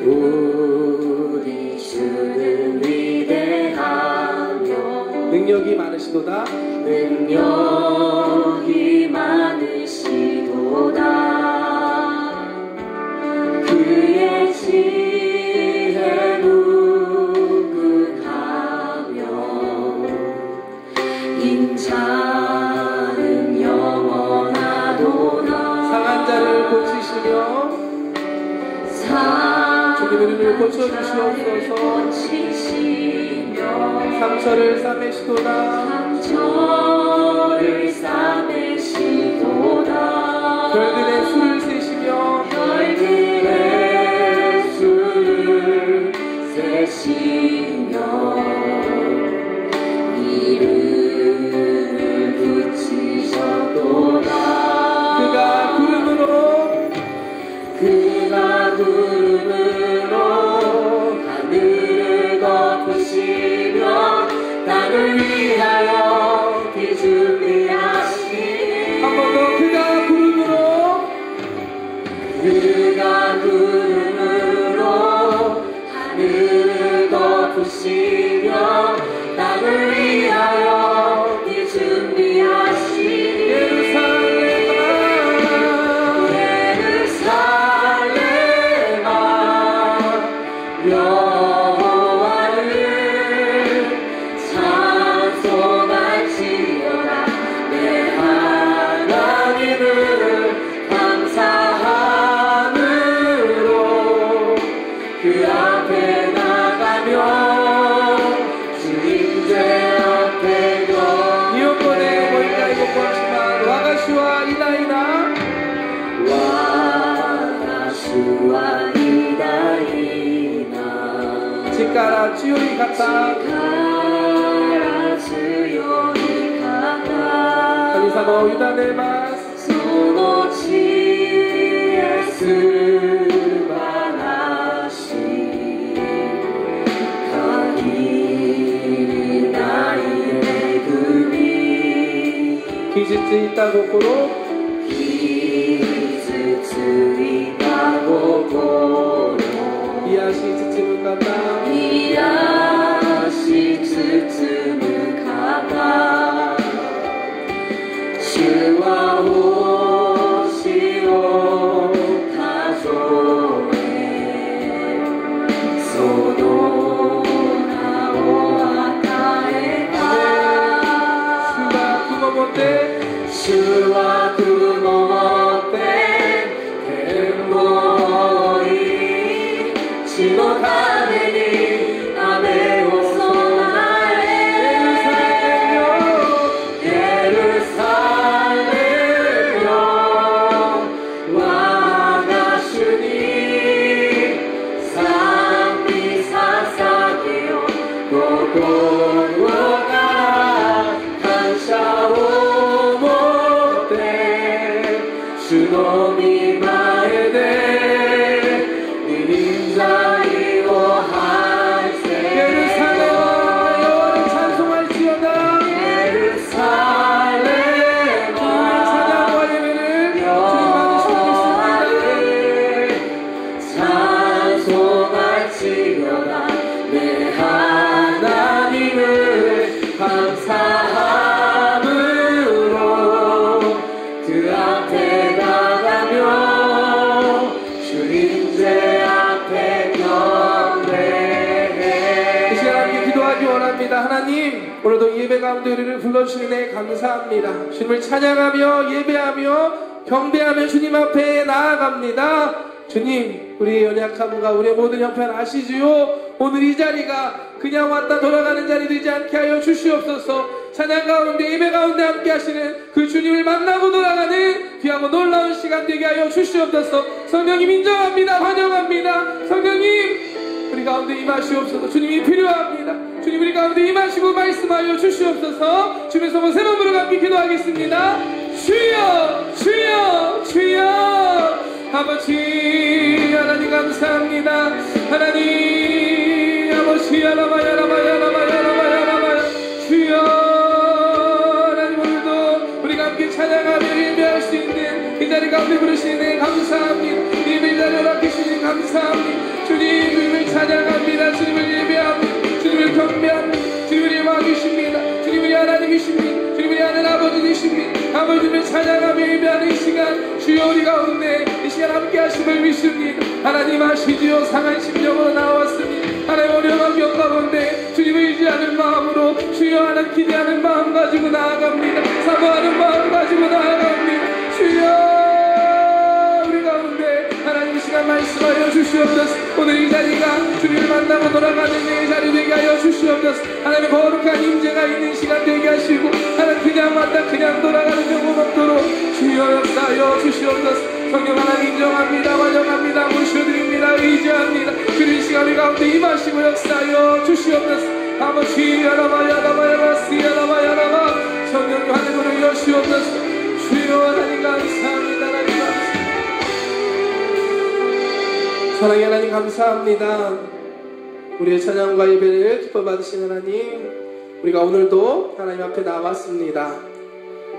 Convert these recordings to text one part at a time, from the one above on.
우리 주는 위대하며 능력이 많으시도다. 능력이 많으시도다. 그의 지혜 무궁하며 인자는 영원하도다. 상한 자를 고치시며 주님의 눈을 고쳐주시옵소서. 상처를 싸매시도다. 별들의 수를 세시며 이름을 붙이셨도다. 그가 구름으로 하늘을 덮으시며 땅을 위하여 비준비하시니 한 번 더 그가 구름으로 하늘을 덮으시며 땅을 위하여 비준비하시니 예루살렘아 여호와를 찬송할지어다. 내 하나님을 감사함으로 그 앞에 나가며 주님의 앞에 이웃권의 멀리가 이곳 보았지만 와가시와 이다이나 집가라 주요리 갔다. 가리사모 유다네마스 기즈츠 있다 고코로 이야시 츠츠문 가다. 주와 오시오 타조에 소도나오와 타에가 주와 구모모테 엠모이 지노타네니 아메오소나에 예루살렘요 와가슈니 산미사사게요 고고와가라 간샤오모테 주노미 마에데 인자이오 할세 예루살렘아 여호와를 찬송할지어다. 예루살렘아 찬양과 예배를 찬송할지어다. 내 하나님을 감사함으로 그 앞에 나가며 주님의 앞에 경배해. 이 시간 함께 기도하기 원합니다. 하나님, 오늘도 예배 가운데 우리를 불러주시는 애 감사합니다. 주님을 찬양하며 예배하며 경배하며 주님 앞에 나아갑니다. 주님, 우리의 연약함과 우리의 모든 형편 아시지요? 오늘 이 자리가 그냥 왔다 돌아가는 자리 되지 않게 하여 주시옵소서. 찬양 가운데 예배 가운데 함께 하시는 그 주님을 만나고 돌아가는 귀하고 놀라운 시간 되게 하여 주시옵소서. 성령님 인정합니다. 환영합니다. 성령님 우리 가운데 임하시옵소서. 주님이 필요합니다. 주님 우리 가운데 임하시고 말씀하여 주시옵소서. 주님의 성은 세 번 부르고 함께 기도하겠습니다. 주여 주여 주여. 아버지 하나님 감사합니다. 하나님 아버지 야라바야라바야라바야라바야라바야 주여. 하나님 오늘도 우리가 함께 찬양하며 예배할 수 있는 이 자리 가운데 부르시는 감사합니다. 예배 자리를 맡기시니 감사합니다. 주님 찬양하며 예배하는 이 시간 주여 우리 가운데 이 시간 함께 하심을 믿습니다. 하나님 아시지요. 상한 심령으로 나왔으니 하나님 어려운 환경 가운데 주님을 의지하는 마음으로 주여 하나님 기대하는 마음 가지고 나아갑니다. 사모하는 마음 가지고 나아갑니다. 주여 우리 가운데 하나님 이 시간 말씀하여 주시옵소서. 오늘 이 자리가 주님을 만나고 돌아가는 내 자리 되게 하여 주시옵소서. 하나님의 거룩한 임재가 있는 시간 되게 하시고 하나님 그냥 왔다 그냥 돌아가는 경험 없도록 주여 역사하여 주시옵소서. 성령 하나님 인정합니다. 환영합니다. 모셔드립니다. 의지합니다. 그런 시간 우리 가운데 임하시고 역사하여 주시옵소서. 아버지 야라바야라바시야라바야라바 성령 하늘으로 여시옵소서. 주여 하나님 감사합니다. 하나님 감사합니다. 사랑의 하나님 감사합니다. 우리의 찬양과 예배를 기뻐 받으신 하나님, 우리가 오늘도 하나님 앞에 나왔습니다.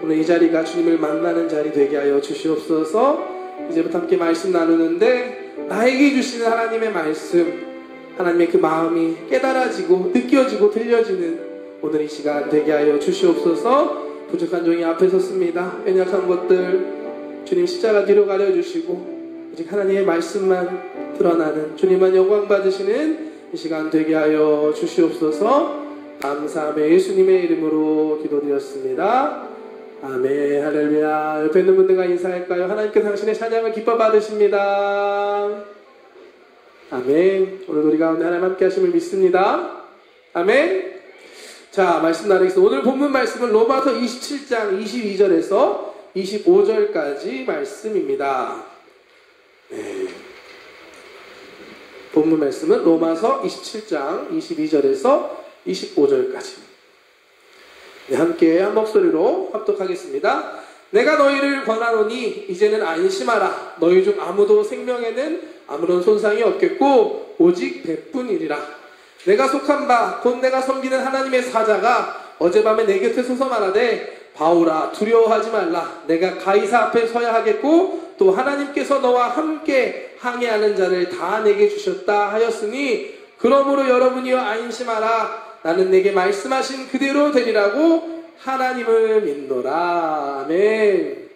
오늘 이 자리가 주님을 만나는 자리 되게 하여 주시옵소서. 이제부터 함께 말씀 나누는데 나에게 주시는 하나님의 말씀, 하나님의 그 마음이 깨달아지고 느껴지고 들려지는 오늘 이 시간 되게 하여 주시옵소서. 부족한 종이 앞에 섰습니다. 연약한 것들 주님 십자가 뒤로 가려주시고 오직 하나님의 말씀만 드러나는 주님만 영광 받으시는 이 시간 되게 하여 주시옵소서. 감사하며 예수님의 이름으로 기도드렸습니다. 아멘. 할렐루야. 옆에 있는 분들과 인사할까요? 하나님께 당신의 찬양을 기뻐 받으십니다. 아멘. 오늘 우리 가운데 하나님 함께 하심을 믿습니다. 아멘. 자, 말씀 나누겠습니다. 오늘 본문 말씀은 로마서 27장 22절에서 25절까지 말씀입니다. 네. 본문 말씀은 로마서 27장 22절에서 25절까지. 네, 함께 한 목소리로 합독하겠습니다. 내가 너희를 권하노니 이제는 안심하라. 너희 중 아무도 생명에는 아무런 손상이 없겠고 오직 배뿐이리라. 내가 속한 바 곧 내가 섬기는 하나님의 사자가 어젯밤에 내 곁에 서서 말하되 바울아 두려워하지 말라. 내가 가이사 앞에 서야 하겠고 또 하나님께서 너와 함께 항해하는 자를 다 내게 주셨다 하였으니 그러므로 여러분이여 안심하라. 나는 내게 말씀하신 그대로 되리라고 하나님을 믿노라. 아멘.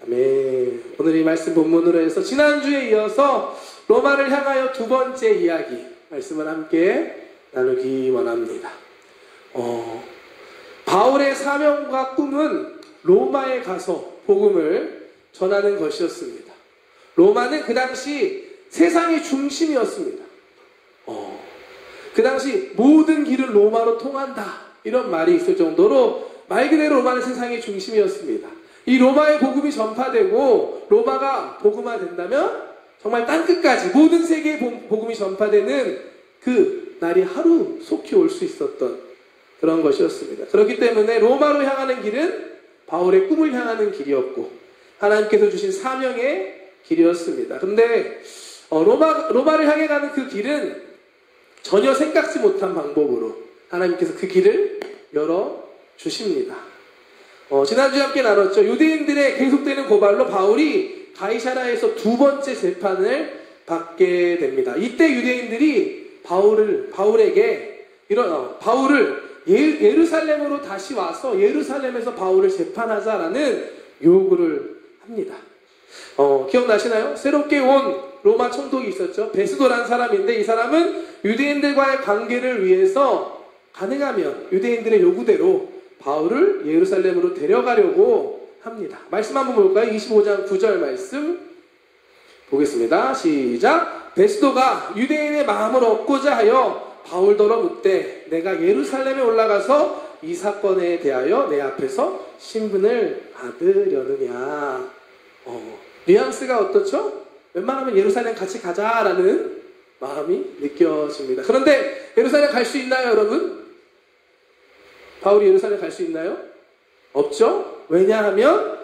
아멘. 오늘 이 말씀 본문으로 해서 지난주에 이어서 로마를 향하여 두 번째 이야기 말씀을 함께 나누기 원합니다. 바울의 사명과 꿈은 로마에 가서 복음을 전하는 것이었습니다. 로마는 그 당시 세상의 중심이었습니다. 그 당시 모든 길은 로마로 통한다 이런 말이 있을 정도로 말 그대로 로마는 세상의 중심이었습니다. 이 로마의 복음이 전파되고 로마가 복음화된다면 정말 땅끝까지 모든 세계의 복음이 전파되는 그 날이 하루 속히 올 수 있었던 그런 것이었습니다. 그렇기 때문에 로마로 향하는 길은 바울의 꿈을 향하는 길이었고 하나님께서 주신 사명의 길이었습니다. 그런데 로마를 향해 가는 그 길은 전혀 생각지 못한 방법으로 하나님께서 그 길을 열어주십니다. 지난주에 함께 나눴죠. 유대인들의 계속되는 고발로 바울이 가이사라에서 두 번째 재판을 받게 됩니다. 이때 유대인들이 바울을 예루살렘으로 다시 와서 예루살렘에서 바울을 재판하자라는 요구를 합니다. 기억나시나요? 새롭게 온 로마 총독이 있었죠. 베스도라는 사람인데 이 사람은 유대인들과의 관계를 위해서 가능하면 유대인들의 요구대로 바울을 예루살렘으로 데려가려고 합니다. 말씀 한번 볼까요? 25장 9절 말씀 보겠습니다. 시작. 베스도가 유대인의 마음을 얻고자 하여 바울더러 묻되 내가 예루살렘에 올라가서 이 사건에 대하여 내 앞에서 신분을 받으려느냐. 뉘앙스가 어떻죠? 웬만하면 예루살렘 같이 가자라는 마음이 느껴집니다. 그런데 예루살렘 갈 수 있나요, 여러분? 바울이 예루살렘 갈 수 있나요? 없죠? 왜냐하면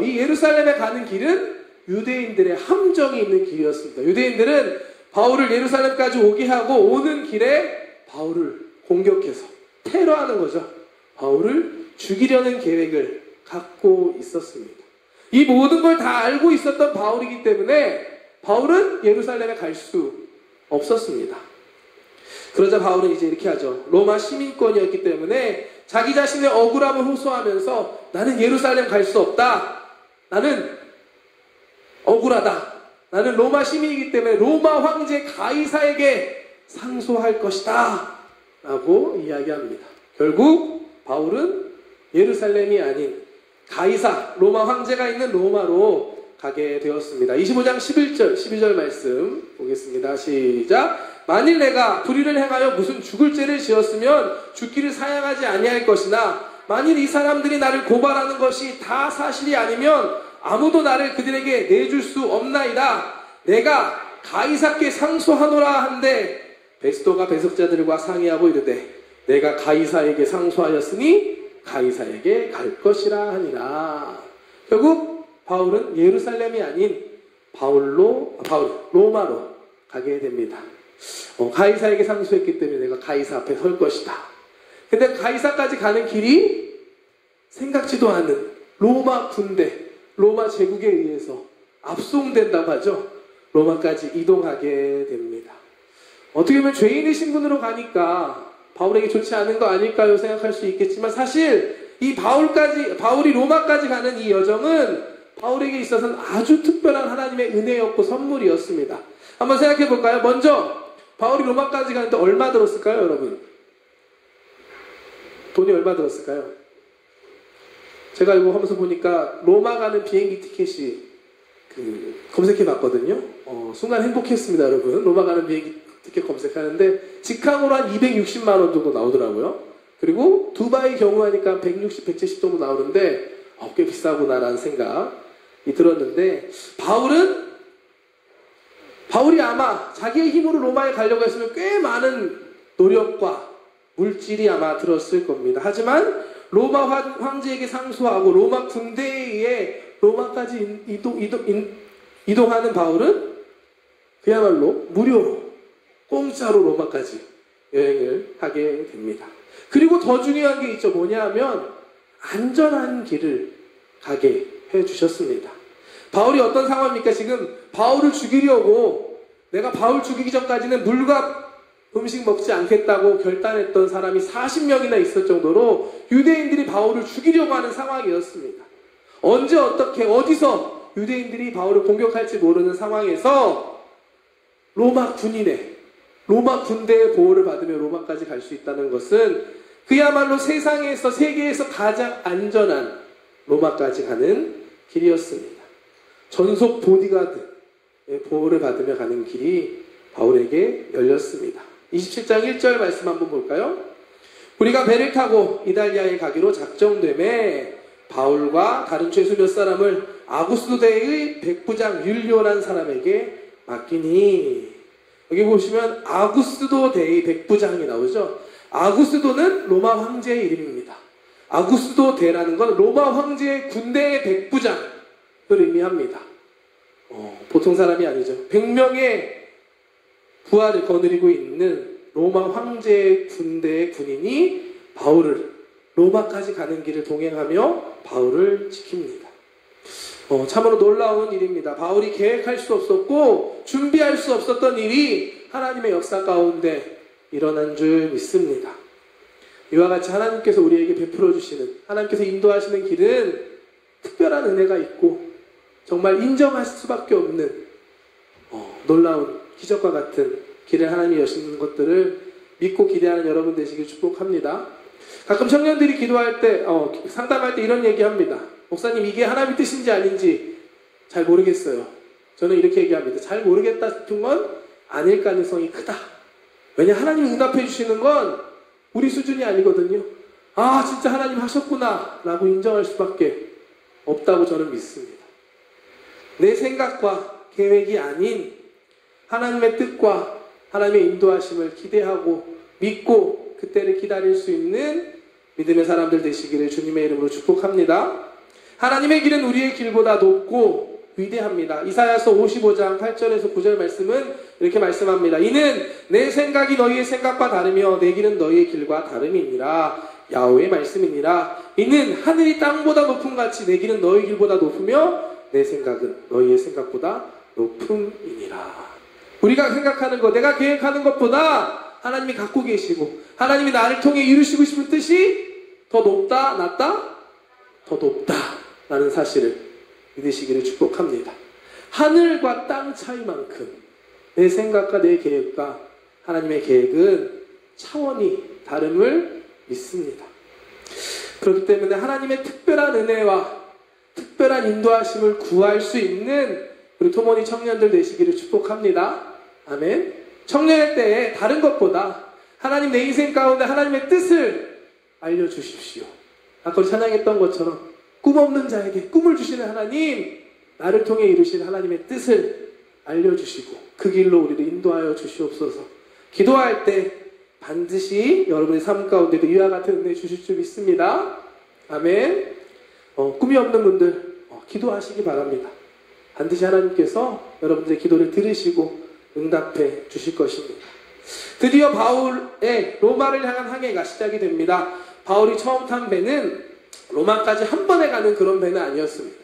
이 예루살렘에 가는 길은 유대인들의 함정이 있는 길이었습니다. 유대인들은 바울을 예루살렘까지 오게 하고 오는 길에 바울을 공격해서 테러하는 거죠. 바울을 죽이려는 계획을 갖고 있었습니다. 이 모든 걸 다 알고 있었던 바울이기 때문에 바울은 예루살렘에 갈 수 없었습니다. 그러자 바울은 이제 이렇게 하죠. 로마 시민권이었기 때문에 자기 자신의 억울함을 호소하면서 나는 예루살렘 갈 수 없다. 나는 억울하다. 나는 로마 시민이기 때문에 로마 황제 가이사에게 상소할 것이다. 라고 이야기합니다. 결국 바울은 예루살렘이 아닌 가이사, 로마 황제가 있는 로마로 가게 되었습니다. 25장 11절, 12절 말씀 보겠습니다. 시작. 만일 내가 불의를 행하여 무슨 죽을 죄를 지었으면 죽기를 사양하지 아니할 것이나 만일 이 사람들이 나를 고발하는 것이 다 사실이 아니면 아무도 나를 그들에게 내줄 수 없나이다. 내가 가이사께 상소하노라 한데 베스도가 배석자들과 상의하고 이르되 내가 가이사에게 상소하였으니 가이사에게 갈 것이라 하니라. 결국 바울은 예루살렘이 아닌 로마로 가게 됩니다. 가이사에게 상소했기 때문에 내가 가이사 앞에 설 것이다. 근데 가이사까지 가는 길이 생각지도 않은 로마 군대, 로마 제국에 의해서 압송된다고 하죠. 로마까지 이동하게 됩니다. 어떻게 보면 죄인의 신분으로 가니까 바울에게 좋지 않은 거 아닐까요? 생각할 수 있겠지만 사실 이 바울이 로마까지 가는 이 여정은 바울에게 있어서는 아주 특별한 하나님의 은혜였고 선물이었습니다. 한번 생각해 볼까요? 먼저 바울이 로마까지 가는데 얼마 들었을까요, 여러분? 돈이 얼마 들었을까요? 제가 이거 하면서 보니까 로마 가는 비행기 티켓이 검색해 봤거든요. 순간 행복했습니다, 여러분. 로마 가는 비행기 티켓 검색하는데 직항으로 한 260만 원 정도 나오더라고요. 그리고 두바이 경우 하니까 160, 170 정도 나오는데 꽤 비싸구나라는 생각이 들었는데 바울이 아마 자기의 힘으로 로마에 가려고 했으면 꽤 많은 노력과 물질이 아마 들었을 겁니다. 하지만 로마 황제에게 상소하고 로마 군대에 의해 로마까지 이동하는 바울은 그야말로 무료로 공짜로 로마까지 여행을 하게 됩니다. 그리고 더 중요한 게 있죠. 뭐냐 하면 안전한 길을 가게 해주셨습니다. 바울이 어떤 상황입니까? 지금 바울을 죽이려고 내가 바울 죽이기 전까지는 물과 음식 먹지 않겠다고 결단했던 사람이 40명이나 있을 정도로 유대인들이 바울을 죽이려고 하는 상황이었습니다. 언제 어떻게 어디서 유대인들이 바울을 공격할지 모르는 상황에서 로마 군대의 보호를 받으며 로마까지 갈 수 있다는 것은 그야말로 세계에서 가장 안전한 로마까지 가는 길이었습니다. 전속 보디가드의 보호를 받으며 가는 길이 바울에게 열렸습니다. 27장 1절 말씀 한번 볼까요? 우리가 배를 타고 이달리아에 가기로 작정되매 바울과 다른 죄수 몇 사람을 아구스도대의 백부장 율리오라는 사람에게 맡기니. 여기 보시면 아구스도대의 백부장이 나오죠. 아구스도는 로마 황제의 이름입니다. 아구스도대라는 건 로마 황제의 군대의 백부장을 의미합니다. 보통 사람이 아니죠. 100명의 부하를 거느리고 있는 로마 황제의 군대의 군인이 바울을 로마까지 가는 길을 동행하며 바울을 지킵니다. 참으로 놀라운 일입니다. 바울이 계획할 수 없었고 준비할 수 없었던 일이 하나님의 역사 가운데 일어난 줄 믿습니다. 이와 같이 하나님께서 우리에게 베풀어 주시는, 하나님께서 인도하시는 길은 특별한 은혜가 있고 정말 인정할 수밖에 없는 놀라운 기적과 같은 길을 하나님이 여시는 것들을 믿고 기대하는 여러분 되시길 축복합니다. 가끔 청년들이 기도할 때 상담할 때 이런 얘기합니다. 목사님, 이게 하나님의 뜻인지 아닌지 잘 모르겠어요. 저는 이렇게 얘기합니다. 잘 모르겠다 싶은 건 아닐 가능성이 크다. 왜냐, 하나님이 응답해 주시는 건 우리 수준이 아니거든요. 진짜 하나님 하셨구나 라고 인정할 수밖에 없다고 저는 믿습니다. 내 생각과 계획이 아닌 하나님의 뜻과 하나님의 인도하심을 기대하고 믿고 그때를 기다릴 수 있는 믿음의 사람들 되시기를 주님의 이름으로 축복합니다. 하나님의 길은 우리의 길보다 높고 위대합니다. 이사야서 55장 8절에서 9절 말씀은 이렇게 말씀합니다. 이는 내 생각이 너희의 생각과 다르며 내 길은 너희의 길과 다름이니라. 야훼의 말씀이니라. 이는 하늘이 땅보다 높음 같이 내 길은 너희 길보다 높으며 내 생각은 너희의 생각보다 높음이니라. 우리가 생각하는 것, 내가 계획하는 것보다 하나님이 갖고 계시고 하나님이 나를 통해 이루시고 싶은 뜻이 더 높다, 낮다? 더 높다 라는 사실을 믿으시기를 축복합니다. 하늘과 땅 차이만큼 내 생각과 내 계획과 하나님의 계획은 차원이 다름을 믿습니다. 그렇기 때문에 하나님의 특별한 은혜와 특별한 인도하심을 구할 수 있는 우리 토모니 청년들 되시기를 축복합니다. 아멘. 청년의 때에 다른 것보다 하나님 내 인생 가운데 하나님의 뜻을 알려주십시오. 아까 우리 찬양했던 것처럼 꿈 없는 자에게 꿈을 주시는 하나님, 나를 통해 이루실 하나님의 뜻을 알려주시고 그 길로 우리를 인도하여 주시옵소서. 기도할 때 반드시 여러분의 삶 가운데도 이와 같은 은혜 주실 줄 믿습니다. 아멘. 꿈이 없는 분들 기도하시기 바랍니다. 반드시 하나님께서 여러분들의 기도를 들으시고 응답해 주실 것입니다. 드디어 바울의 로마를 향한 항해가 시작이 됩니다. 바울이 처음 탄 배는 로마까지 한 번에 가는 그런 배는 아니었습니다.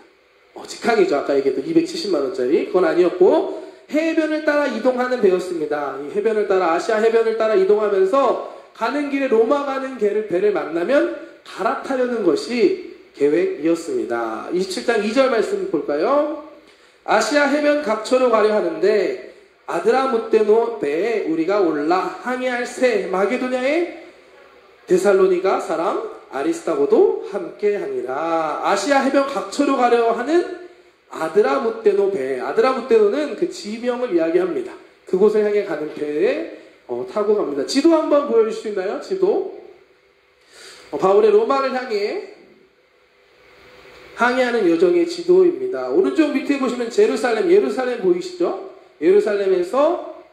직항이죠. 아까 얘기했던 270만 원짜리 그건 아니었고 해변을 따라 이동하는 배였습니다. 이 해변을 따라 아시아 해변을 따라 이동하면서 가는 길에 로마 가는 배를 만나면 갈아타려는 것이 계획이었습니다. 27장 2절 말씀 볼까요? 아시아 해변 각처로 가려 하는데 아드라무테노 배에 우리가 올라 항해할 새 마게도냐의 데살로니가 사람 아리스타고도 함께하니라. 아시아 해변 각처로 가려 하는 아드라무테노 배. 아드라무테노는 그 지명을 이야기합니다. 그곳을 향해 가는 배에 타고 갑니다. 지도 한번 보여줄 수 있나요? 지도. 바울의 로마를 향해 항해하는 여정의 지도입니다. 오른쪽 밑에 보시면 예루살렘 보이시죠? 예루살렘에서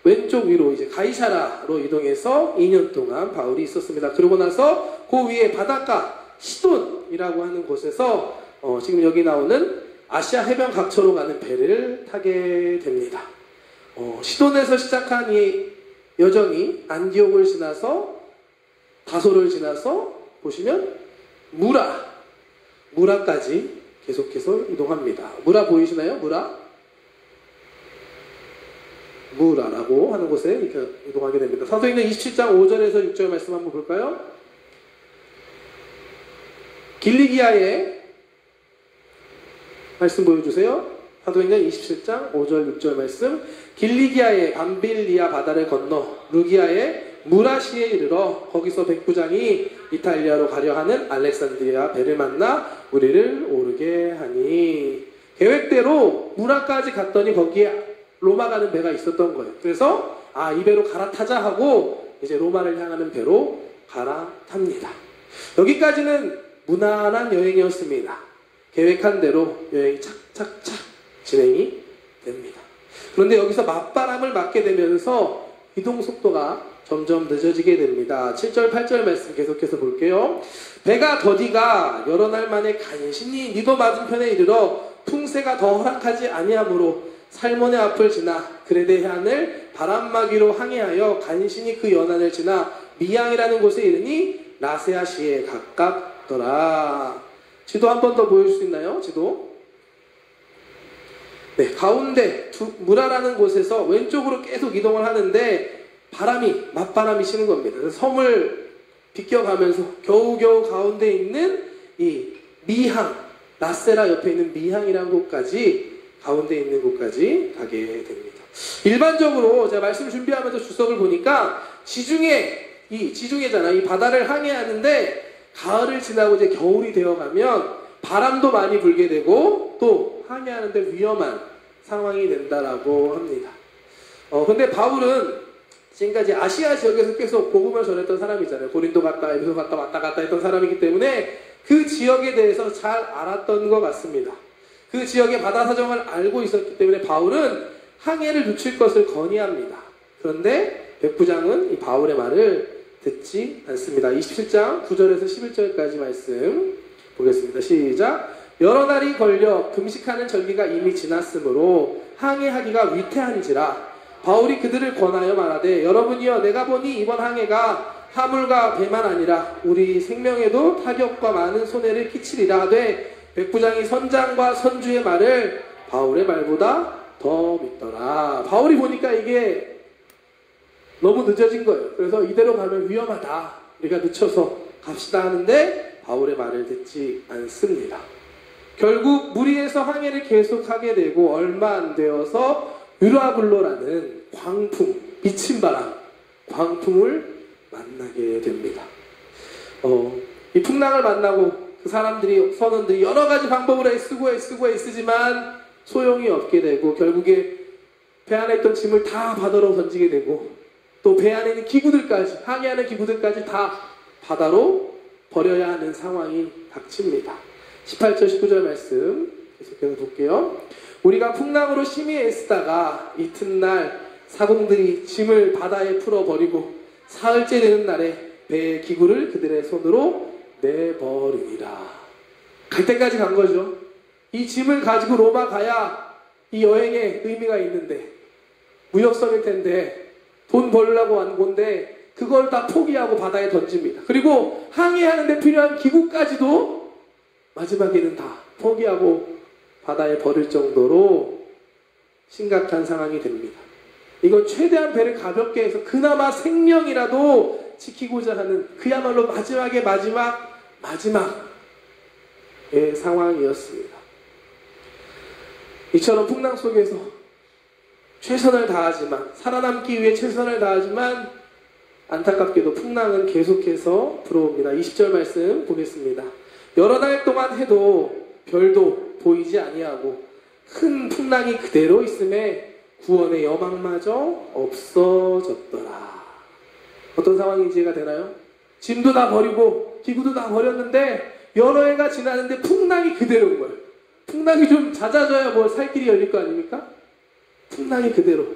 왼쪽 위로 이제 가이사라로 이동해서 2년 동안 바울이 있었습니다. 그러고 나서 그 위에 바닷가 시돈이라고 하는 곳에서 지금 여기 나오는 아시아 해변 각처로 가는 배를 타게 됩니다. 시돈에서 시작한 이 여정이 안디옥을 지나서 다소를 지나서 보시면 무라까지 계속해서 이동합니다. 무라 보이시나요? 무라라고 하는 곳에 이렇게 이동하게 됩니다. 사도행전 27장 5절에서 6절 말씀 한번 볼까요? 길리기아의 말씀 보여주세요. 사도행전 27장 5절 6절 말씀. 길리기아의 밤빌리아 바다를 건너 루기아의 무라시에 이르러 거기서 백부장이 이탈리아로 가려 하는 알렉산드리아 배를 만나 우리를 오르게 하니. 계획대로 무라까지 갔더니 거기에 로마 가는 배가 있었던 거예요. 그래서 이 배로 갈아타자 하고 이제 로마를 향하는 배로 갈아탑니다. 여기까지는 무난한 여행이었습니다. 계획한 대로 여행이 착착착 진행이 됩니다. 그런데 여기서 맞바람을 맞게 되면서 이동 속도가 점점 늦어지게 됩니다. 7절 8절 말씀 계속해서 볼게요. 배가 더디가 여러 날 만에 간신히 니도 맞은편에 이르러 풍세가 더 허락하지 아니하므로 살몬의 앞을 지나 그레데 해안을 바람막이로 항해하여 간신히 그 연안을 지나 미양이라는 곳에 이르니 라세아시에 가깝더라. 지도 한 번 더 보여줄 수 있나요? 지도. 네, 가운데 무라라는 곳에서 왼쪽으로 계속 이동을 하는데 맞바람이 치는 겁니다. 그래서 섬을 비껴가면서 겨우겨우 가운데 있는 이 미항, 라세라 옆에 있는 미항이라는 곳까지 가운데 있는 곳까지 가게 됩니다. 일반적으로 제가 말씀 준비하면서 주석을 보니까 지중해잖아. 이 바다를 항해하는데 가을을 지나고 이제 겨울이 되어가면 바람도 많이 불게 되고 또 항해하는데 위험한 상황이 된다라고 합니다. 근데 바울은 지금까지 아시아 지역에서 계속 복음을 전했던 사람이잖아요. 고린도 갔다 에베소 갔다 왔다 갔다 했던 사람이기 때문에 그 지역에 대해서 잘 알았던 것 같습니다. 그 지역의 바다 사정을 알고 있었기 때문에 바울은 항해를 늦출 것을 건의합니다. 그런데 백부장은 이 바울의 말을 듣지 않습니다. 27장 9절에서 11절까지 말씀 보겠습니다. 시작. 여러 날이 걸려 금식하는 절기가 이미 지났으므로 항해하기가 위태한지라 바울이 그들을 권하여 말하되 여러분이여 내가 보니 이번 항해가 화물과 배만 아니라 우리 생명에도 타격과 많은 손해를 끼치리라 하되 백부장이 선장과 선주의 말을 바울의 말보다 더 믿더라. 바울이 보니까 이게 너무 늦어진 거예요. 그래서 이대로 가면 위험하다. 우리가 늦춰서 갑시다 하는데 바울의 말을 듣지 않습니다. 결국 무리에서 항해를 계속하게 되고 얼마 안 되어서 유라블로라는 광풍, 미친 바람, 광풍을 만나게 됩니다. 이 풍랑을 만나고 그 사람들이, 선원들이 여러 가지 방법으로 애쓰지만 소용이 없게 되고 결국에 배 안에 있던 짐을 다 바다로 던지게 되고 또 배 안에 있는 기구들까지, 항해하는 기구들까지 다 바다로 버려야 하는 상황이 닥칩니다. 18절 19절 말씀 계속해서 볼게요. 우리가 풍랑으로 심히 애쓰다가 이튿날 사공들이 짐을 바다에 풀어버리고 사흘째 되는 날에 배의 기구를 그들의 손으로 내버리니라. 갈 때까지 간 거죠. 이 짐을 가지고 로마 가야 이 여행에 의미가 있는데, 무역선일 텐데 돈 벌려고 한 건데 그걸 다 포기하고 바다에 던집니다. 그리고 항해하는 데 필요한 기구까지도 마지막에는 다 포기하고 바다에 버릴 정도로 심각한 상황이 됩니다. 이건 최대한 배를 가볍게 해서 그나마 생명이라도 지키고자 하는 그야말로 마지막의 마지막의 상황이었습니다. 이처럼 풍랑 속에서 최선을 다하지만, 살아남기 위해 최선을 다하지만 안타깝게도 풍랑은 계속해서 불어옵니다. 20절 말씀 보겠습니다. 여러 날 동안 해도 별도 보이지 아니하고 큰 풍랑이 그대로 있음에 구원의 여망마저 없어졌더라. 어떤 상황인지 이해가 되나요? 짐도 다 버리고 기구도 다 버렸는데 여러 해가 지나는데 풍랑이 그대로인 거예요. 풍랑이 좀 잦아져야 뭐 살 길이 열릴 거 아닙니까? 풍랑이 그대로,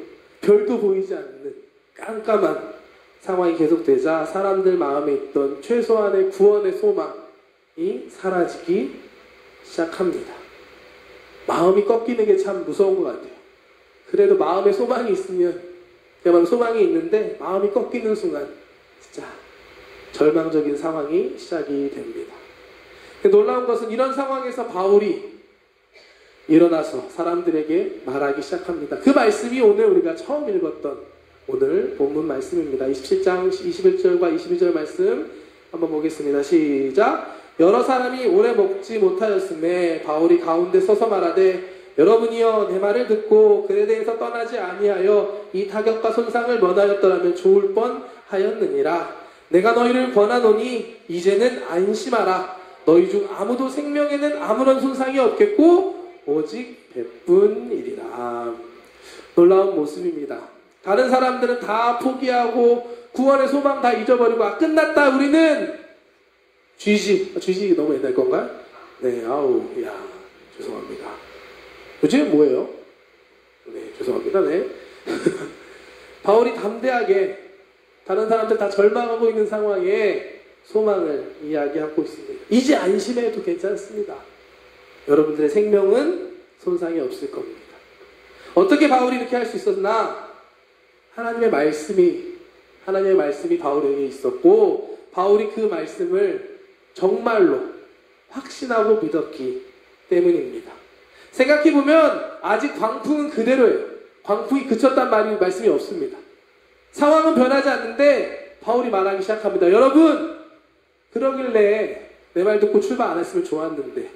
별도 보이지 않는 깜깜한 상황이 계속되자 사람들 마음에 있던 최소한의 구원의 소망이 사라지기 시작합니다. 마음이 꺾이는 게 참 무서운 것 같아요. 그래도 마음에 소망이 있으면, 그야말로 소망이 있는데 마음이 꺾이는 순간 진짜 절망적인 상황이 시작이 됩니다. 놀라운 것은 이런 상황에서 바울이 일어나서 사람들에게 말하기 시작합니다. 그 말씀이 오늘 우리가 처음 읽었던 오늘 본문 말씀입니다. 27장 21절과 22절 말씀 한번 보겠습니다. 시작. 여러 사람이 오래 먹지 못하였음에 바울이 가운데 서서 말하되 여러분이여 내 말을 듣고 그에 대해서 떠나지 아니하여 이 타격과 손상을 면하였더라면 좋을 뻔하였느니라. 내가 너희를 권하노니 이제는 안심하라. 너희 중 아무도 생명에는 아무런 손상이 없겠고 오직 배뿐이리라. 놀라운 모습입니다. 다른 사람들은 다 포기하고 구원의 소망 다 잊어버리고 끝났다 우리는 쥐지 너무 옛날 건가요? 네, 죄송합니다. 요즘 뭐예요? 네, 죄송합니다. 네. 바울이 담대하게 다른 사람들 다 절망하고 있는 상황에 소망을 이야기하고 있습니다. 이제 안심해도 괜찮습니다. 여러분들의 생명은 손상이 없을 겁니다. 어떻게 바울이 이렇게 할 수 있었나? 하나님의 말씀이 바울에게 있었고 바울이 그 말씀을 정말로 확신하고 믿었기 때문입니다. 생각해보면 아직 광풍은 그대로예요. 광풍이 그쳤단 말씀이 없습니다. 상황은 변하지 않는데 바울이 말하기 시작합니다. 여러분, 그러길래 내 말 듣고 출발 안 했으면 좋았는데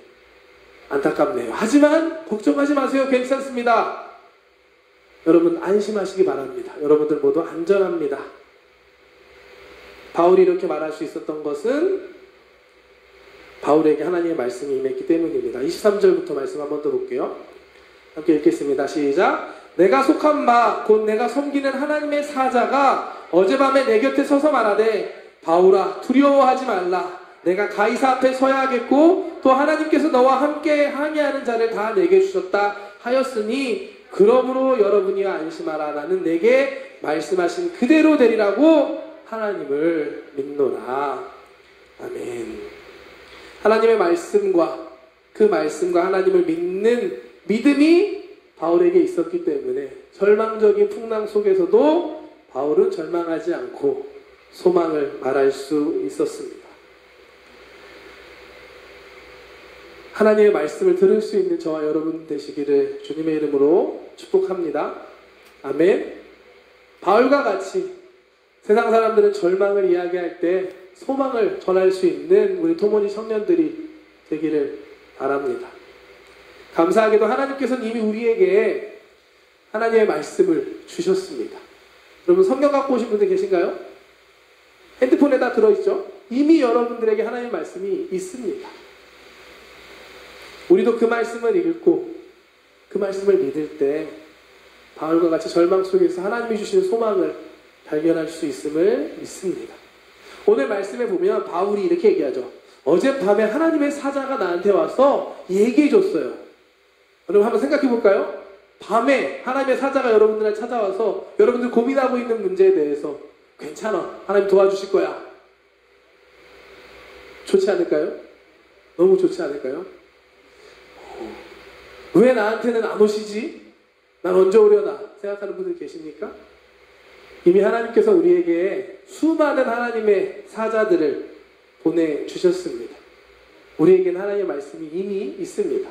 안타깝네요. 하지만 걱정하지 마세요. 괜찮습니다. 여러분 안심하시기 바랍니다. 여러분들 모두 안전합니다. 바울이 이렇게 말할 수 있었던 것은 바울에게 하나님의 말씀이 임했기 때문입니다. 23절부터 말씀 한번 더 볼게요. 함께 읽겠습니다. 시작. 내가 속한 바 곧 내가 섬기는 하나님의 사자가 어젯밤에 내 곁에 서서 말하되 바울아 두려워하지 말라. 내가 가이사 앞에 서야 하겠고 또 하나님께서 너와 함께 항해하는 자를 다 내게 주셨다 하였으니 그러므로 여러분이 안심하라. 나는 내게 말씀하신 그대로 되리라고 하나님을 믿노라. 아멘. 하나님의 말씀과 그 말씀과 하나님을 믿는 믿음이 바울에게 있었기 때문에 절망적인 풍랑 속에서도 바울은 절망하지 않고 소망을 말할 수 있었습니다. 하나님의 말씀을 들을 수 있는 저와 여러분 되시기를 주님의 이름으로 축복합니다. 아멘. 바울과 같이 세상 사람들은 절망을 이야기할 때 소망을 전할 수 있는 우리 토모니 청년들이 되기를 바랍니다. 감사하게도 하나님께서는 이미 우리에게 하나님의 말씀을 주셨습니다. 여러분 성경 갖고 오신 분들 계신가요? 핸드폰에 다 들어있죠? 이미 여러분들에게 하나님의 말씀이 있습니다. 우리도 그 말씀을 읽고 그 말씀을 믿을 때 바울과 같이 절망 속에서 하나님이 주시는 소망을 발견할 수 있음을 믿습니다. 오늘 말씀에 보면 바울이 이렇게 얘기하죠. 어젯밤에 하나님의 사자가 나한테 와서 얘기해 줬어요. 여러분 한번 생각해 볼까요? 밤에 하나님의 사자가 여러분들한테 찾아와서 여러분들 고민하고 있는 문제에 대해서 괜찮아, 하나님 도와주실 거야. 좋지 않을까요? 너무 좋지 않을까요? 왜 나한테는 안 오시지? 난 언제 오려나? 생각하는 분들 계십니까? 이미 하나님께서 우리에게 수많은 하나님의 사자들을 보내주셨습니다. 우리에게는 하나님의 말씀이 이미 있습니다.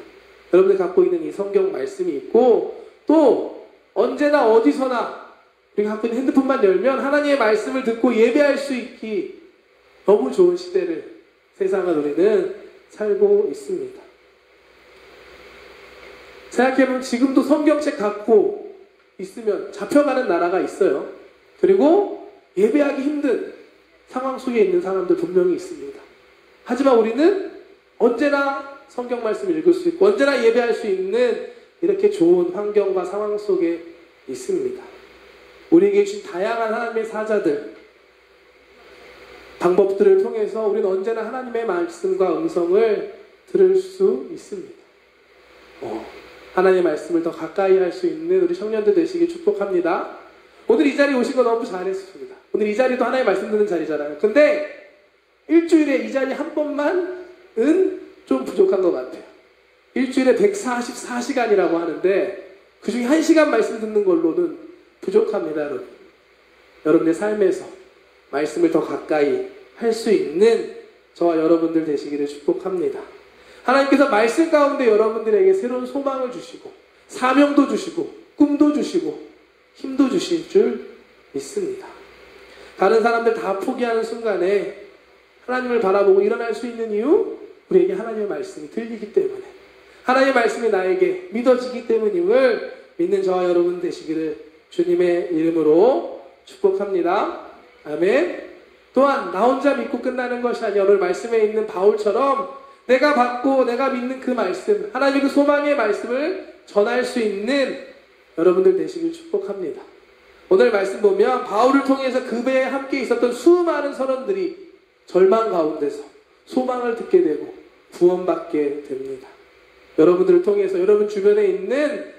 여러분들 갖고 있는 이 성경 말씀이 있고, 또 언제나 어디서나 우리가 갖고 있는 핸드폰만 열면 하나님의 말씀을 듣고 예배할 수 있기 너무 좋은 시대를 세상을 우리는 살고 있습니다. 생각해보면 지금도 성경책 갖고 있으면 잡혀가는 나라가 있어요. 그리고 예배하기 힘든 상황 속에 있는 사람들 분명히 있습니다. 하지만 우리는 언제나 성경 말씀을 읽을 수 있고 언제나 예배할 수 있는 이렇게 좋은 환경과 상황 속에 있습니다. 우리에게 주신 다양한 하나님의 사자들, 방법들을 통해서 우리는 언제나 하나님의 말씀과 음성을 들을 수 있습니다. 하나님의 말씀을 더 가까이 할 수 있는 우리 청년들 되시길 축복합니다. 오늘 이 자리에 오신 거 너무 잘했습니다. 오늘 이 자리도 하나님의 말씀 듣는 자리잖아요. 근데 일주일에 이 자리 한 번만은 좀 부족한 것 같아요. 일주일에 144시간이라고 하는데 그 중에 1시간 말씀 듣는 걸로는 부족합니다. 여러분. 여러분의 삶에서 말씀을 더 가까이 할 수 있는 저와 여러분들 되시기를 축복합니다. 하나님께서 말씀 가운데 여러분들에게 새로운 소망을 주시고 사명도 주시고 꿈도 주시고 힘도 주실 줄 믿습니다. 다른 사람들 다 포기하는 순간에 하나님을 바라보고 일어날 수 있는 이유, 우리에게 하나님의 말씀이 들리기 때문에, 하나님의 말씀이 나에게 믿어지기 때문임을 믿는 저와 여러분 되시기를 주님의 이름으로 축복합니다. 아멘. 또한 나 혼자 믿고 끝나는 것이 아니라 오늘 말씀에 있는 바울처럼 내가 받고 내가 믿는 그 말씀, 하나님의 그 소망의 말씀을 전할 수 있는 여러분들 되시길 축복합니다. 오늘 말씀 보면 바울을 통해서 그 배에 함께 있었던 수많은 선원들이 절망 가운데서 소망을 듣게 되고 구원받게 됩니다. 여러분들을 통해서 여러분 주변에 있는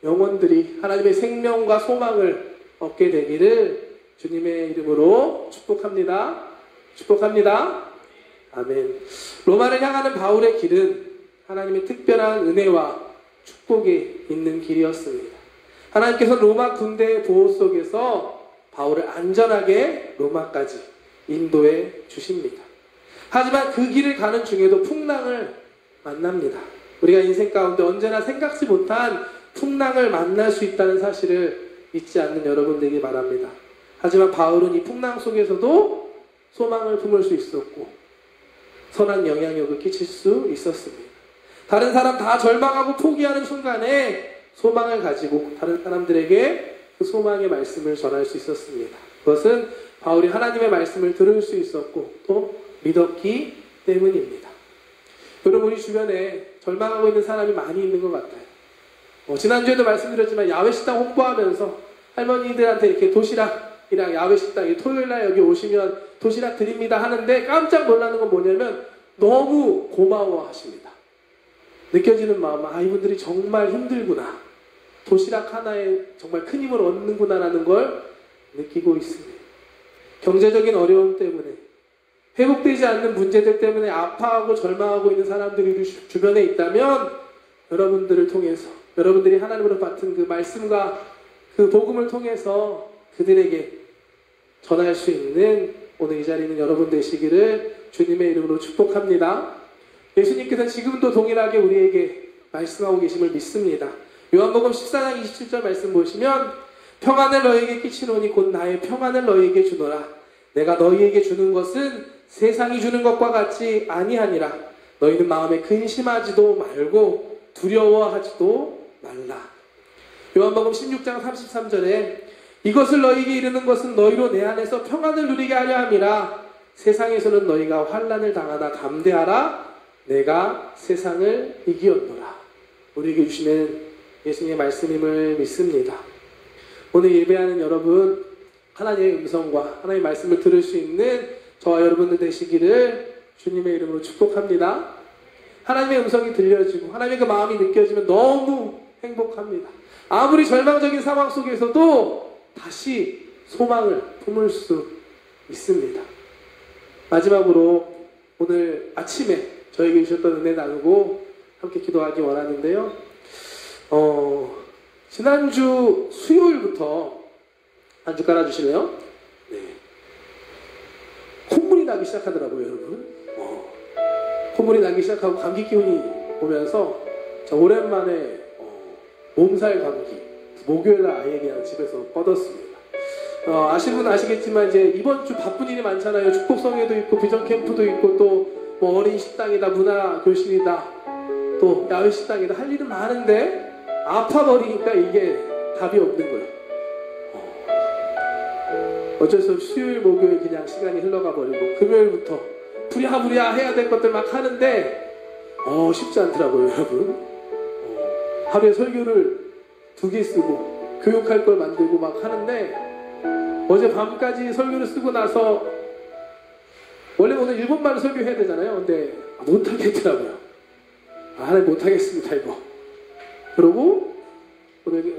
영혼들이 하나님의 생명과 소망을 얻게 되기를 주님의 이름으로 축복합니다. 축복합니다. 아멘. 로마를 향하는 바울의 길은 하나님의 특별한 은혜와 축복이 있는 길이었습니다. 하나님께서 로마 군대의 보호 속에서 바울을 안전하게 로마까지 인도해 주십니다. 하지만 그 길을 가는 중에도 풍랑을 만납니다. 우리가 인생 가운데 언제나 생각지 못한 풍랑을 만날 수 있다는 사실을 잊지 않는 여러분들에게 바랍니다. 하지만 바울은 이 풍랑 속에서도 소망을 품을 수 있었고 선한 영향력을 끼칠 수 있었습니다. 다른 사람 다 절망하고 포기하는 순간에 소망을 가지고 다른 사람들에게 그 소망의 말씀을 전할 수 있었습니다. 그것은 바울이 하나님의 말씀을 들을 수 있었고 또 믿었기 때문입니다. 여러분, 우리 주변에 절망하고 있는 사람이 많이 있는 것 같아요. 지난주에도 말씀드렸지만 야외식당 홍보하면서 할머니들한테 이렇게 도시락이랑 야외식당 토요일날 여기 오시면 도시락 드립니다 하는데 깜짝 놀라는 건 뭐냐면 너무 고마워하십니다. 느껴지는 마음, 이분들이 정말 힘들구나, 도시락 하나에 정말 큰 힘을 얻는구나 라는 걸 느끼고 있습니다. 경제적인 어려움 때문에, 회복되지 않는 문제들 때문에 아파하고 절망하고 있는 사람들이 주변에 있다면 여러분들을 통해서, 여러분들이 하나님으로 받은 그 말씀과 그 복음을 통해서 그들에게 전할 수 있는 오늘 이 자리는 여러분 되시기를 주님의 이름으로 축복합니다. 예수님께서 지금도 동일하게 우리에게 말씀하고 계심을 믿습니다. 요한복음 14장 27절 말씀 보시면 평안을 너희에게 끼치노니 곧 나의 평안을 너희에게 주노라. 내가 너희에게 주는 것은 세상이 주는 것과 같지 아니하니라. 너희는 마음에 근심하지도 말고 두려워하지도 말라. 요한복음 16장 33절에 이것을 너희에게 이르는 것은 너희로 내 안에서 평안을 누리게 하려 함이라. 세상에서는 너희가 환난을 당하나 담대하라. 내가 세상을 이기었노라. 우리에게 주시는 예수님의 말씀임을 믿습니다. 오늘 예배하는 여러분, 하나님의 음성과 하나님의 말씀을 들을 수 있는 저와 여러분들 되시기를 주님의 이름으로 축복합니다. 하나님의 음성이 들려지고 하나님의 그 마음이 느껴지면 너무 행복합니다. 아무리 절망적인 상황 속에서도 다시 소망을 품을 수 있습니다. 마지막으로 오늘 아침에 저에게 주셨던 은혜 나누고 함께 기도하기 원하는데요. 지난주 수요일부터 한 주 깔아주실래요? 네. 콧물이 나기 시작하더라고요, 여러분. 콧물이 나기 시작하고 감기 기운이 오면서 저 오랜만에 몸살 감기 목요일날 아예 그냥 집에서 뻗었습니다. 아시는 분은 아시겠지만 이제 이번 주 바쁜 일이 많잖아요. 축복성회도 있고 비전 캠프도 있고 또 뭐 어린 식당이다, 문화 교실이다, 또 야외 식당이다, 할 일은 많은데 아파버리니까 이게 답이 없는 거예요. 어쩔 수 없이 수요일 목요일 그냥 시간이 흘러가 버리고 금요일부터 부랴부랴 해야 될 것들 막 하는데 쉽지 않더라고요, 여러분. 하루에 설교를 2개 쓰고 교육할 걸 만들고 막 하는데 어제 밤까지 설교를 쓰고 나서 원래 오늘 일본말로 설교해야 되잖아요. 근데 못하겠더라고요. 하나님 못하겠습니다 이거. 그러고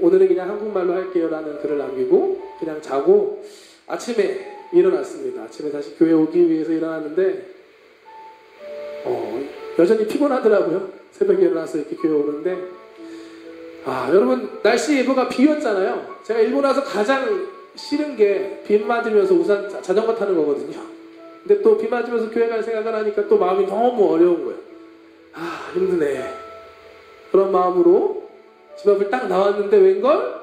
오늘은 그냥 한국말로 할게요 라는 글을 남기고 그냥 자고 아침에 일어났습니다. 아침에 다시 교회 오기 위해서 일어났는데 여전히 피곤하더라고요. 새벽에 일어나서 이렇게 교회 오는데 여러분 날씨 예보가 비였잖아요. 제가 일본 와서 가장 싫은 게 비 맞으면서 우산 자전거 타는 거거든요. 근데 또 비 맞으면서 교회 갈 생각을 하니까 또 마음이 너무 어려운 거예요. 힘드네. 그런 마음으로 집 앞을 딱 나왔는데 웬걸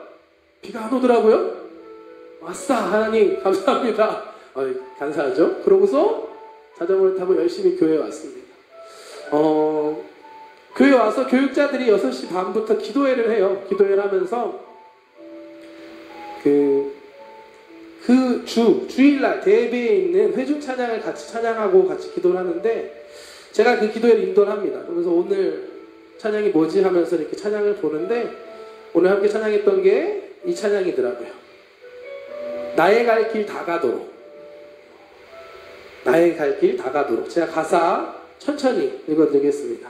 비가 안 오더라고요. 아싸, 하나님 감사합니다. 감사하죠. 그러고서 자전거를 타고 열심히 교회에 왔습니다. 교회 와서 교육자들이 6시 반부터 기도회를 해요. 기도회를 하면서 주일날 대배에 있는 회중 찬양을 같이 찬양하고 같이 기도를 하는데 제가 그 기도회를 인도를 합니다. 그러면서 오늘 찬양이 뭐지 하면서 이렇게 찬양을 보는데 오늘 함께 찬양했던 게 이 찬양이더라고요. 나의 갈 길 다 가도록. 나의 갈 길 다 가도록. 제가 가사 천천히 읽어드리겠습니다.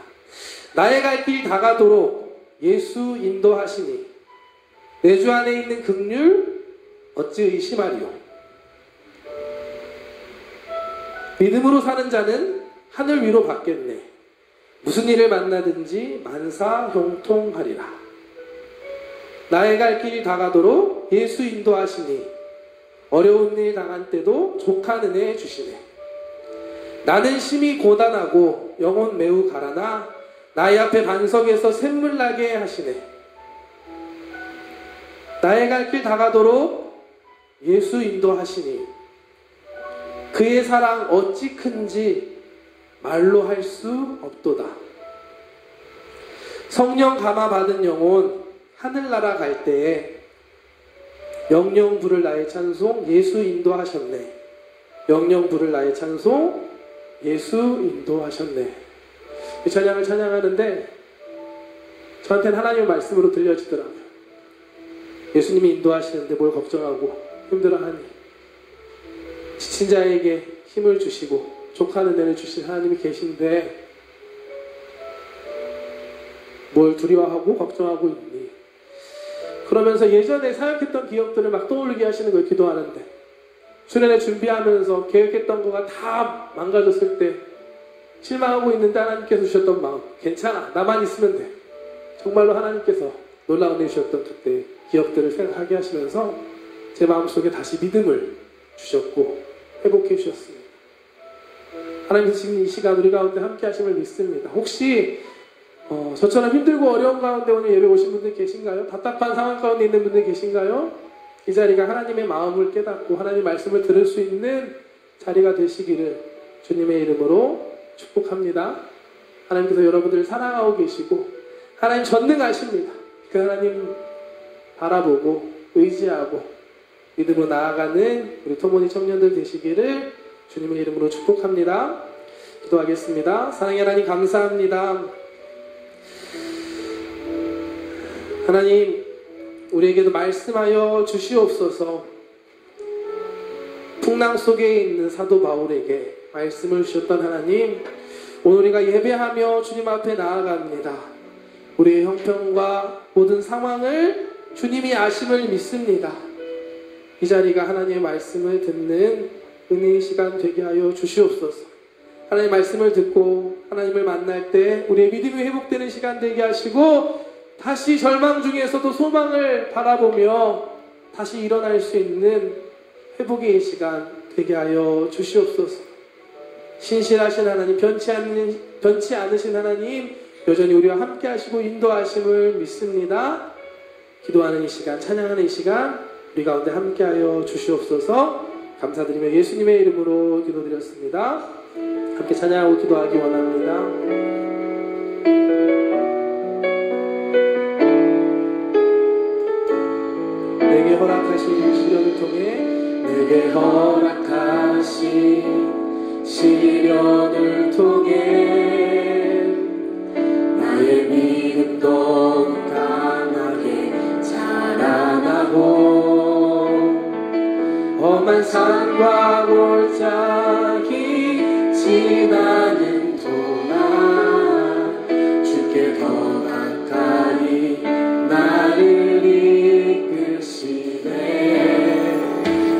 나의 갈 길 다 가도록 예수 인도하시니 내 주 안에 있는 긍휼 어찌 의심하리요. 믿음으로 사는 자는 하늘 위로 받겠네. 무슨 일을 만나든지 만사 형통하리라. 나의 갈 길이 다 가도록 예수 인도하시니 어려운 일 당한 때도 족한 은혜 주시네. 나는 심히 고단하고 영혼 매우 가라나 나의 앞에 반석에서 샘물 나게 하시네. 나의 갈 길 다 가도록 예수 인도하시니 그의 사랑 어찌 큰지 말로 할 수 없도다. 성령 감화 받은 영혼 하늘나라 갈 때에 영영 부를 나의 찬송 예수 인도하셨네. 영영 부를 나의 찬송 예수 인도하셨네. 이 찬양을 찬양하는데 저한테는 하나님의 말씀으로 들려지더라고요. 예수님이 인도하시는데 뭘 걱정하고 힘들어하니. 지친 자에게 힘을 주시고 족한 은혜를 주신 하나님이 계신데 뭘 두려워하고 걱정하고 있니. 그러면서 예전에 사역했던 기억들을 막 떠올리게 하시는 거예요. 기도하는데 수련회 준비하면서 계획했던 거가 다 망가졌을 때 실망하고 있는데 하나님께서 주셨던 마음, 괜찮아 나만 있으면 돼. 정말로 하나님께서 놀라운 은혜 주셨던 그때 기억들을 생각하게 하시면서 제 마음속에 다시 믿음을 주셨고 회복해 주셨습니다. 하나님께서 지금 이 시간 우리 가운데 함께 하심을 믿습니다. 혹시 저처럼 힘들고 어려운 가운데 오늘 예배 오신 분들 계신가요? 답답한 상황 가운데 있는 분들 계신가요? 이 자리가 하나님의 마음을 깨닫고 하나님의 말씀을 들을 수 있는 자리가 되시기를 주님의 이름으로 축복합니다. 하나님께서 여러분들을 사랑하고 계시고 하나님 전능하십니다. 그 하나님 바라보고 의지하고 믿음으로 나아가는 우리 토모니 청년들 되시기를 주님의 이름으로 축복합니다. 기도하겠습니다. 사랑의 하나님 감사합니다. 하나님 우리에게도 말씀하여 주시옵소서. 풍랑 속에 있는 사도 바울에게 말씀을 주셨던 하나님, 오늘 우리가 예배하며 주님 앞에 나아갑니다. 우리의 형편과 모든 상황을 주님이 아심을 믿습니다. 이 자리가 하나님의 말씀을 듣는 은혜의 시간 되게 하여 주시옵소서. 하나님의 말씀을 듣고 하나님을 만날 때 우리의 믿음이 회복되는 시간 되게 하시고 다시 절망 중에서도 소망을 바라보며 다시 일어날 수 있는 회복의 시간 되게 하여 주시옵소서. 신실하신 하나님, 변치 않으신 하나님, 여전히 우리와 함께 하시고 인도하심을 믿습니다. 기도하는 이 시간, 찬양하는 이 시간 우리 가운데 함께 하여 주시옵소서. 감사드리며 예수님의 이름으로 기도드렸습니다. 함께 찬양하고 기도하기 원합니다. 내게 허락하신 시련을 통해 내게 허락하신 시련을 통해 나의 믿음도 강하게 자라나고 험한 산과 골짜기 지나는 동안 주께 더 가까이 나를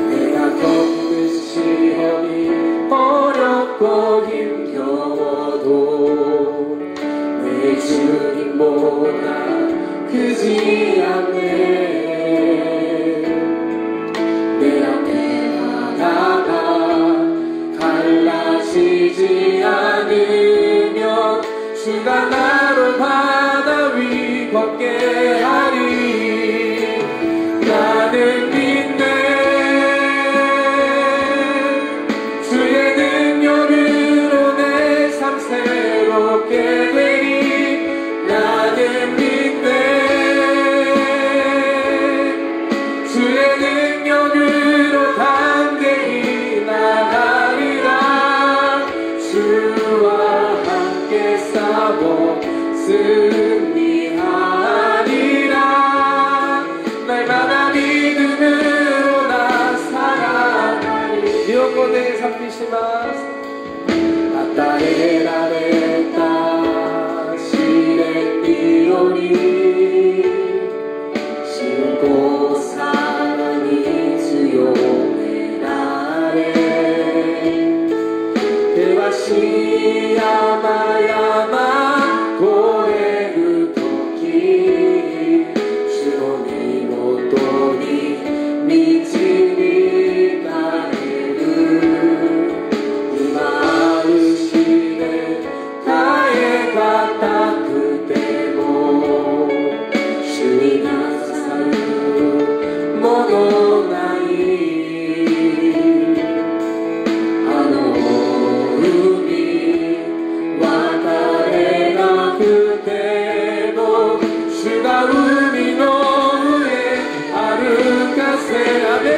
내가 겪는 시험이 어렵고 힘겨워도 내 주님보다 크지 않네. 내 앞에 바다가 갈라지지 않으면 주가 나로 바다 위 걷게 하리. 나는 믿네. 주의 능력으로 내 삶 새롭게 되리. 나는 믿네. 주의 능력으로 담대히 나가리라. 주와 함께 싸워 승리하리라. 날마다 믿음으로 나 살아가리. 기억고대 삼비시마스 아따에라레따 시레띠오니 신고 사랑이 주요해라레 대와시야마야마 고해루 토키 주노니 모토니 미치니 가에루 이마으시네 가에 갔다 그때모 주니가 사사루 모노나이 아노루니 와타레가 그때모 주가 우리 노후에 아르카세 아멘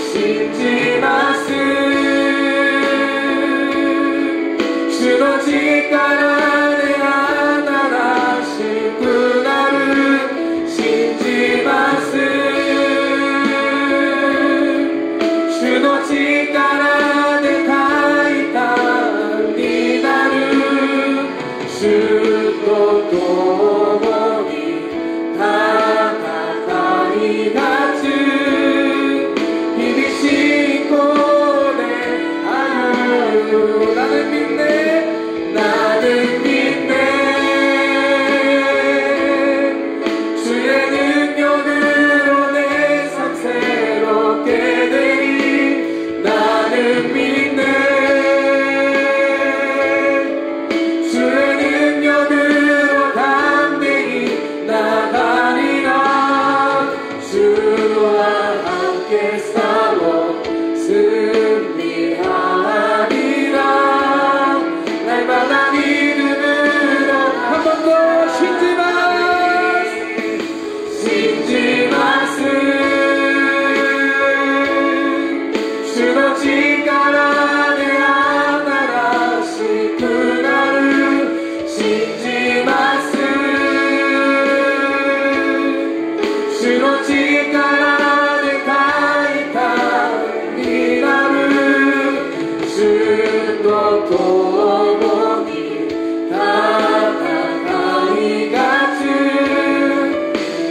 신지마스 주로 지가라네 하나라 시쿠나르 신지마스 주로 지가라네 가이타 니다르 주도 도모니 다가가이 같은 비비신 함께 싸워 승리하리라. 날마다 믿음으로 한 번 더 쉬지 마. 쉬지 마스 주로 지가라 내 하나라 시구나를 쉬지 마스 주로 지가라 내 가이타 미나를 주도 도모니 다가가이 같은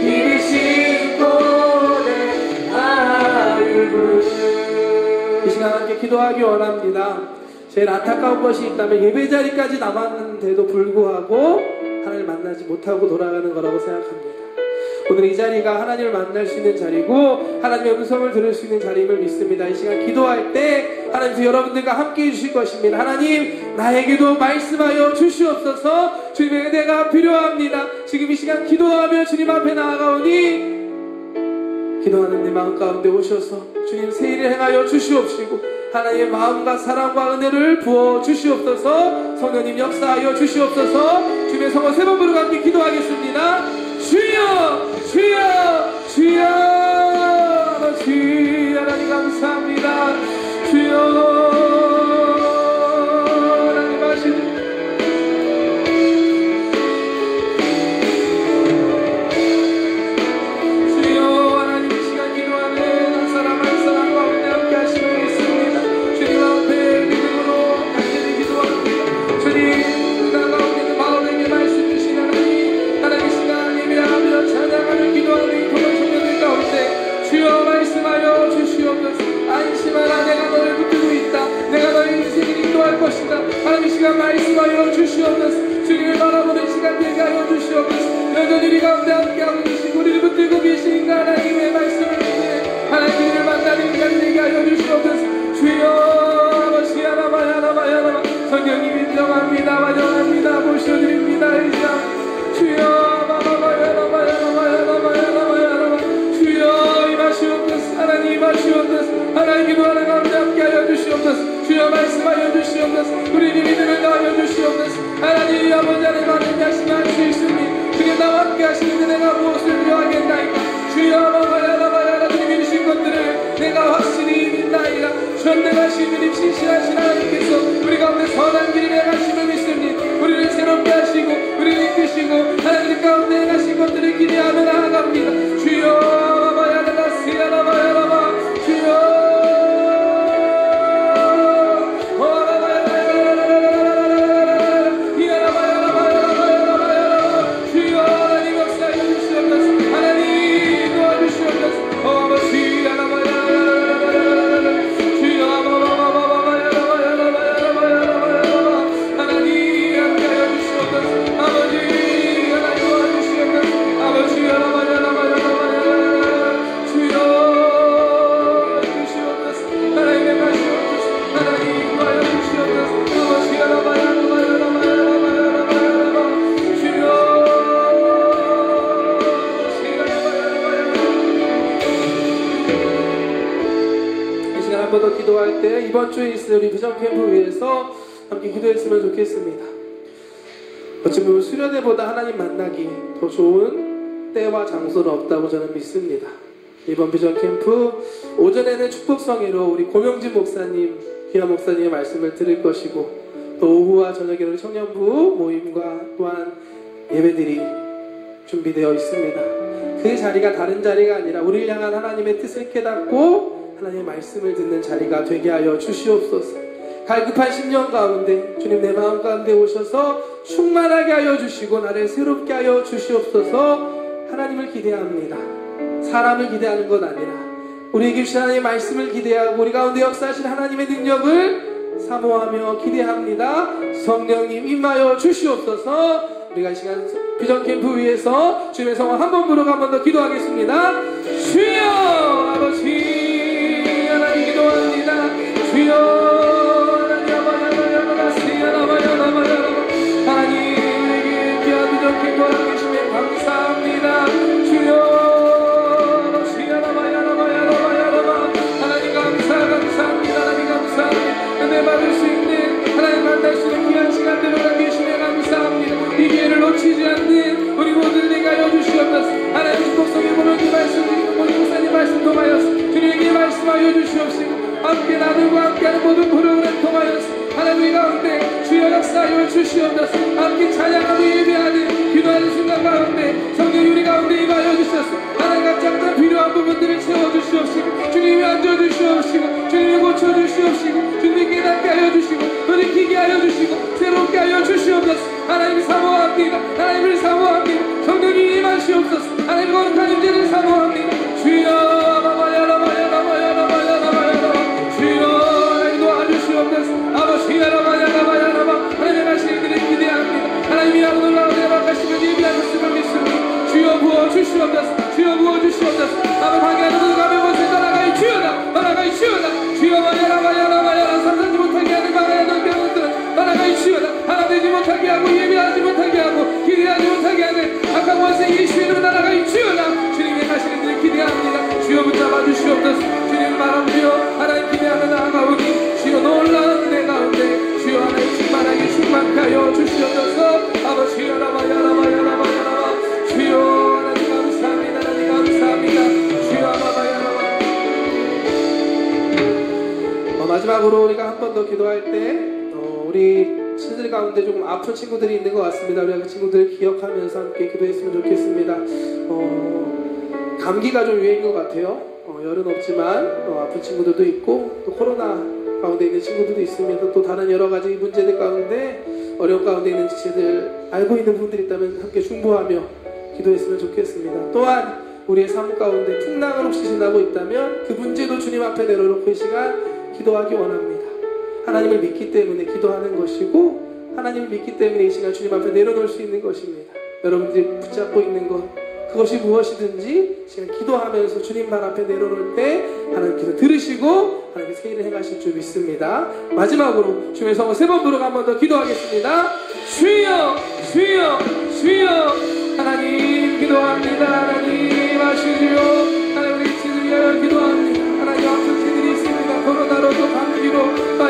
이리 신고 내 아유를 이 시간 함께 기도하기 원합니다. 제일 안타까운 것이 있다면 예배 자리까지 남았는데도 불구하고 하나님을 만나지 못하고 돌아가는 거라고 생각합니다. 오늘 이 자리가 하나님을 만날 수 있는 자리고 하나님의 음성을 들을 수 있는 자리임을 믿습니다. 이 시간 기도할 때 하나님께서 여러분들과 함께 해주실 것입니다. 하나님 나에게도 말씀하여 주시옵소서. 주님의 은혜가 필요합니다. 지금 이 시간 기도하며 주님 앞에 나아가오니 기도하는 내 마음 가운데 오셔서 주님 새 일을 행하여 주시옵시고 하나님의 마음과 사랑과 은혜를 부어 주시옵소서. 성령님 역사하여 주시옵소서. 주님의 성호 세 번 부르고 함께 기도하겠습니다. 주여 주여 주여 주여 하나님 감사합니다. 주여 하나님 하시는 안심하라. 내가 너를 붙들고 있다. 내가 너의 인생을 인도할 것이다. 하나님 이 시간 말씀하여 주시옵소서. 주님을 바라보는 시간 되게 하여 주시옵소서. 여전히 우리 가운데 함께하고 계시고 우리를 붙들고 계시니까 하나님의 말씀을 통해 하나님을 만나는 시간 되게 하여 주시옵소서. 주여 시아라바야라바야라바 성령님 인정합니다. 완전합니다. 모셔드립니다. 이자 주여 바바바야라바야라바야라바야라바야라바 주여 임하시옵소서. 하나님 임하시옵소서. 하나님 기도하는 가운데 함께하여 주시옵소서. 주여 말씀하여 주시옵소서. 우리의 믿음을 더하여 주시옵소서. 하나님 아버지 하나님 말씀할 수 있으니 주께 나와 함께 하시는데 내가 무엇을 요하겠나이까. 주여 바바야라바야라 주님이 주신 것들을 내가 확실히 믿나이다. 전능하신 주님 신실하신 하나님께서 우리 가운데 선한 길을 행하심을 믿습니. 우리를 새롭게 하시고 우리를 이끄시고 하나님 가운데 행하신 것들을 기대하며 나아갑니다. 주여 바바야라바 시야라바야라바 주여 기도할 때 이번 주에 있을 우리 비전 캠프 위해서 함께 기도했으면 좋겠습니다. 어찌 보면 수련회보다 하나님 만나기 더 좋은 때와 장소는 없다고 저는 믿습니다. 이번 비전 캠프 오전에는 축복성회로 우리 고명진 목사님, 귀한 목사님의 말씀을 들을 것이고 또 오후와 저녁에는 청년부 모임과 또한 예배들이 준비되어 있습니다. 그 자리가 다른 자리가 아니라 우리를 향한 하나님의 뜻을 깨닫고 하나님의 말씀을 듣는 자리가 되게 하여 주시옵소서. 갈급한 10년 가운데 주님 내 마음 가운데 오셔서 충만하게 하여 주시고 나를 새롭게 하여 주시옵소서. 하나님을 기대합니다. 사람을 기대하는 것 아니라 우리에게 주신 하나님의 말씀을 기대하고 우리 가운데 역사하신 하나님의 능력을 사모하며 기대합니다. 성령님 임하여 주시옵소서. 우리가 이 시간 비전 캠프 위에서 주님의 성화 한 번 부르고 한 번 더 기도하겠습니다. 주여 아버지 하나님 기도합니다. 주여 하나님에게 귀한 비전 캠프 하고 계시면 감사합니다. 주여 시야라바야라바야라바야라바 하여 주시옵시고 함께 나누고 함께하는 모든 프로그램 통하여서 하나님 우리 가운데 주여 역사하여 주시옵소서. 함께 찬양하고 예배하는 기도하는 순간 가운데 성령이 우리 가운데 임하여 주셔서 하나님 각자 필요한 부분들을 채워주시옵시고 주님이 앉아주시옵시고 주님이 고쳐주시옵시고 주님이 깨닫게 하여 주시고 돌이키게 하여 주시고 새롭게 하여 주시옵소서. 하나님 사모합니다. 하나님을 사모합니다. 성령이 임하시옵소서. 하나님 거룩한 임재를 사모합니다. 주여 라마야라마야라마야라마야라마야라마 주여 하나님 도와주시옵소서. 아버지 야라마야라마야라마 하나님의 말씀들을 기대합니다. 하나님이 하루 놀라운 대박하시면 예비하셨음을 믿습니다. 주여 부어주시옵소서. 주여 부어주시옵소서. 아버지 하게하는 모든 가면 것을 따라가이 주여다 따라가이 주여다 주여 마야라마야라마야라 삼산지 못하게 하는 마야라는 병들은 따라가이 주여다 하나 되지 못하게 하고 예배하지 못하게 하고 기대하지 못하게 하는 악한 원수 예수의 이름으로 따라가이 주여다 주님의 가시는 일을 기대합니다. 주여 붙잡아 주시옵소서. 주님 바라보며 하나님 기대하며 나아가오니 주여 놀라운 은혜 가운데 주여 하나님 충만하게 충만케 하여 주시옵소서. 아버지 야라마야라마야라마야라마 주여 하나님 감사합니다. 하나님 감사합니다. 주여 아마마야라마 마지막으로 우리가 한 번 더 기도할 때 우리 친구들 가운데 조금 아픈 친구들이 있는 것 같습니다. 우리가 그 친구들을 기억하면서 함께 기도했으면 좋겠습니다. 감기가 좀 유행인 것 같아요. 열은 없지만 아픈 친구들도 있고 또 코로나 가운데 있는 친구들도 있습니다. 또 다른 여러 가지 문제들 가운데 어려움 가운데 있는 지체들 알고 있는 분들이 있다면 함께 중보하며 기도했으면 좋겠습니다. 또한 우리의 삶 가운데 풍랑을 혹시 지나고 있다면 그 문제도 주님 앞에 내려놓고 이 시간 기도하기 원합니다. 하나님을 믿기 때문에 기도하는 것이고 하나님을 믿기 때문에 이 시간 주님 앞에 내려놓을 수 있는 것입니다. 여러분들이 붙잡고 있는 것 그것이 무엇이든지 지금 기도하면서 주님 발 앞에 내려놓을 때 하나님께서 들으시고 하나님께서 새 일을 행하실 줄 믿습니다. 마지막으로 주님의 성을 세 번 부르고 한 번 더 기도하겠습니다. 주여 주여 주여 하나님 기도합니다. 하나님 아시지요. 하나님 우리 친구들 위하여 기도합니다. 하나님 아픈 친들이 있습니다. 코로나로도 감기로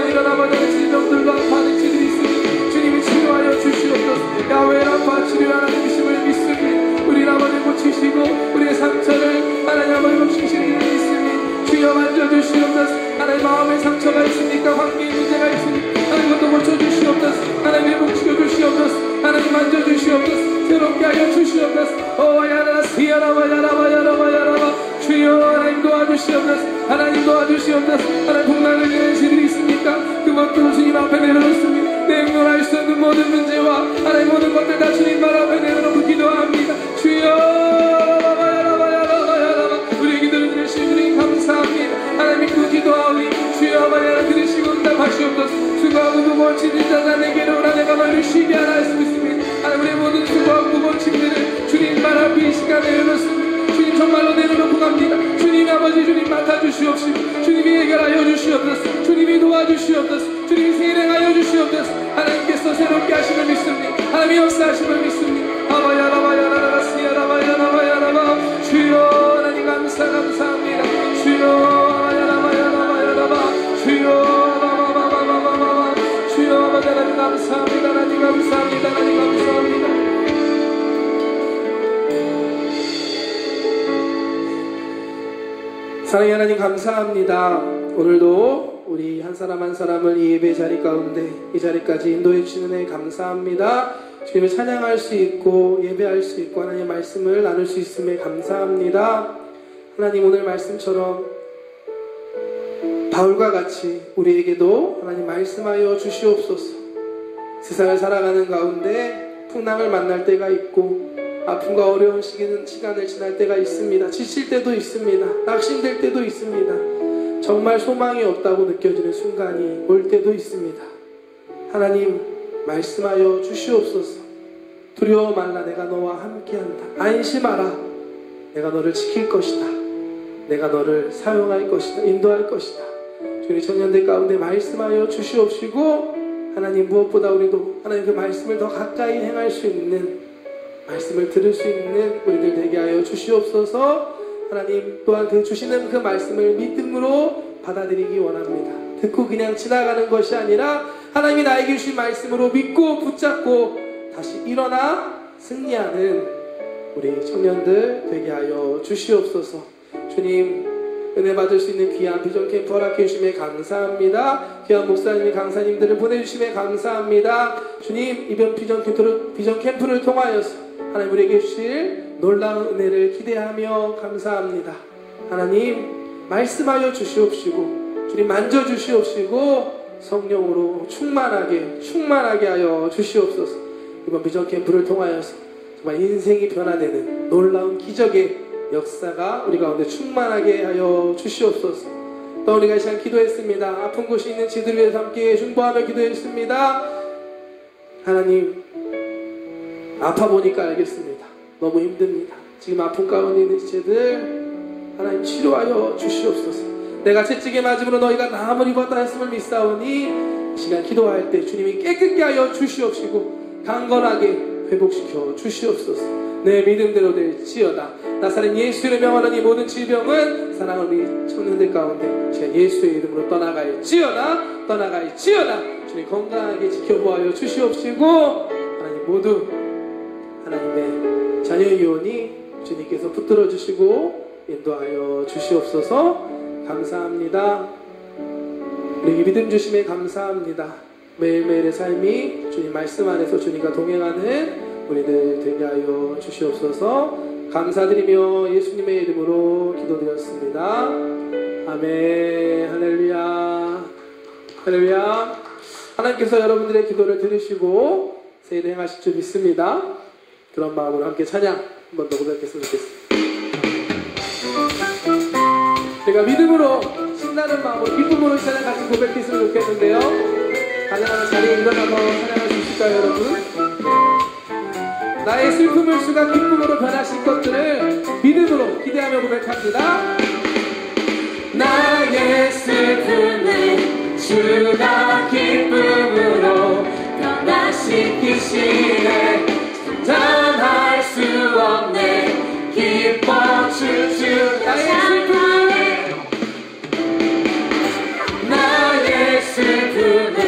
일어나버리는 질병들과 아파하는 친들이 있습니다. 주님이 치료하여 주시옵소서. 야외 아파 치료하는 믿음을 믿습니다. 우리 아버지 고치시고 우리의 상처를 하나님 아버지 고치시는 줄 믿습니다. 주여 만져주시옵소서. 하나님 마음에 상처가 있습니까? 관계에 문제가 있습니까? 하나님 것도 고쳐주시옵소서. 하나님 회복시켜주시옵소서. 하나님 만져주시옵소서. 새롭게 하여 주시옵소서. 오야라라 시야라마야라마야라마야라마 주여 하나님 도와주시옵소서. 하나님 도와주시옵소서. 하나님 풍랑을 지는 시들이 있습니까? 그것도 주님 앞에 내려놓습니다. 내용할 수 없는 모든 문제와 하나님 모든 것들 다 주님 발 앞에 내려놓고 기도합니다. 주여 라마야라마야라마야라마 우리 기도를 들으신 주님 감사합니다. 하나님 믿고 기도하오니 주여 마야라 들으시고 응답하시옵소서. 수고하고 무거운 짐진 자가 내게로 오라 내가 너희를 쉬게 하라 했습니다. 하나님 우리의 모든 수고하고 무거운 짐들을 주님 발 앞에 이 시간에 내려놓습니다. 주님 정말로 내려놓고 갑니다. 주님 아버지 주님 맡아주시옵시고 주님이 해결하여 주시옵소서. 주님이 도와주시옵소서. 주님이 세례하여 주시옵소서. 하나님께서 새롭게 하심을 믿습니다. 하나님이 역사하심을 믿습니다. 아바야라바야라라 시야라바야라바야라바 주여 하나님 감사합니다. 주여 아바야라바야라바야라바 주여 아바바바바바바바 주여 아버지 하나님 감사합니다. 하나님 감사합니다. 하나님 감사합니다. 사랑의 하나님 감사합니다. 오늘도 우리 한 사람 한 사람을 이 예배 자리 가운데 이 자리까지 인도해 주시는 애 감사합니다. 주님을 찬양할 수 있고 예배할 수 있고 하나님의 말씀을 나눌 수 있음에 감사합니다. 하나님 오늘 말씀처럼 바울과 같이 우리에게도 하나님 말씀하여 주시옵소서. 세상을 살아가는 가운데 풍랑을 만날 때가 있고 아픔과 어려운 시간을 지날 때가 있습니다. 지칠 때도 있습니다. 낙심될 때도 있습니다. 정말 소망이 없다고 느껴지는 순간이 올 때도 있습니다. 하나님 말씀하여 주시옵소서. 두려워 말라 내가 너와 함께한다. 안심하라 내가 너를 지킬 것이다. 내가 너를 사용할 것이다. 인도할 것이다. 주님 청년들 가운데 말씀하여 주시옵시고 하나님 무엇보다 우리도 하나님 그 말씀을 더 가까이 행할 수 있는 말씀을 들을 수 있는 우리들 되게 하여 주시옵소서. 하나님 또한 그 주시는 그 말씀을 믿음으로 받아들이기 원합니다. 듣고 그냥 지나가는 것이 아니라 하나님이 나에게 주신 말씀으로 믿고 붙잡고 다시 일어나 승리하는 우리 청년들 되게 하여 주시옵소서. 주님 은혜 받을 수 있는 귀한 비전 캠프 허락해 주심에 감사합니다. 귀한 목사님이 강사님들을 보내주심에 감사합니다. 주님, 이번 비전 캠프를 통하여서 하나님 우리에게 주실 놀라운 은혜를 기대하며 감사합니다. 하나님 말씀하여 주시옵시고 주님 만져주시옵시고 성령으로 충만하게 하여 주시옵소서. 이번 비전 캠프를 통하여서 정말 인생이 변화되는 놀라운 기적의 역사가 우리 가운데 충만하게 하여 주시옵소서. 또 우리가 이 시간 기도했습니다. 아픈 곳이 있는 지들을 위해서 함께 중보하며 기도했습니다. 하나님, 아파 보니까 알겠습니다. 너무 힘듭니다. 지금 아픈 가운데 있는 지들 하나님 치료하여 주시옵소서. 내가 채찍에 맞음으로 너희가 나음을 입었다 했음을 믿사오니 이 시간 기도할 때 주님이 깨끗게 하여 주시옵시고 강건하게 회복시켜 주시옵소서. 내 믿음대로 될지어다. 나사렛 예수의 명하는 이 모든 질병은 사랑하는 우리 청년들 가운데 제가 예수의 이름으로 떠나갈지어다. 주님 건강하게 지켜보아요 주시옵시고 하나님 모두 하나님의 자녀이오니 주님께서 붙들어 주시고 인도하여 주시옵소서. 감사합니다. 우리 믿음 주심에 감사합니다. 매일매일의 삶이 주님 말씀 안에서 주님과 동행하는 우리들 되게 하여 주시옵소서. 감사드리며 예수님의 이름으로 기도드렸습니다. 아멘. 할렐루야. 할렐루야. 하나님께서 여러분들의 기도를 들으시고 새일을 행하실 줄 믿습니다. 그런 마음으로 함께 찬양 한번 더 고백했으면 좋겠습니다. 제가 믿음으로 신나는 마음으로 기쁨으로 이 찬양 같이 고백했으면 좋겠는데요. 찬양하는 자리에 일어나서 찬양할 수 있을까요, 여러분? 나의 슬픔을 주가 기쁨으로 변하실 것들을 믿음으로 기대하며 고백합니다. 나의 슬픔을 주가 기쁨으로 변화시키시네. 감당할 수 없네. 기뻐 주주 나의 슬픔을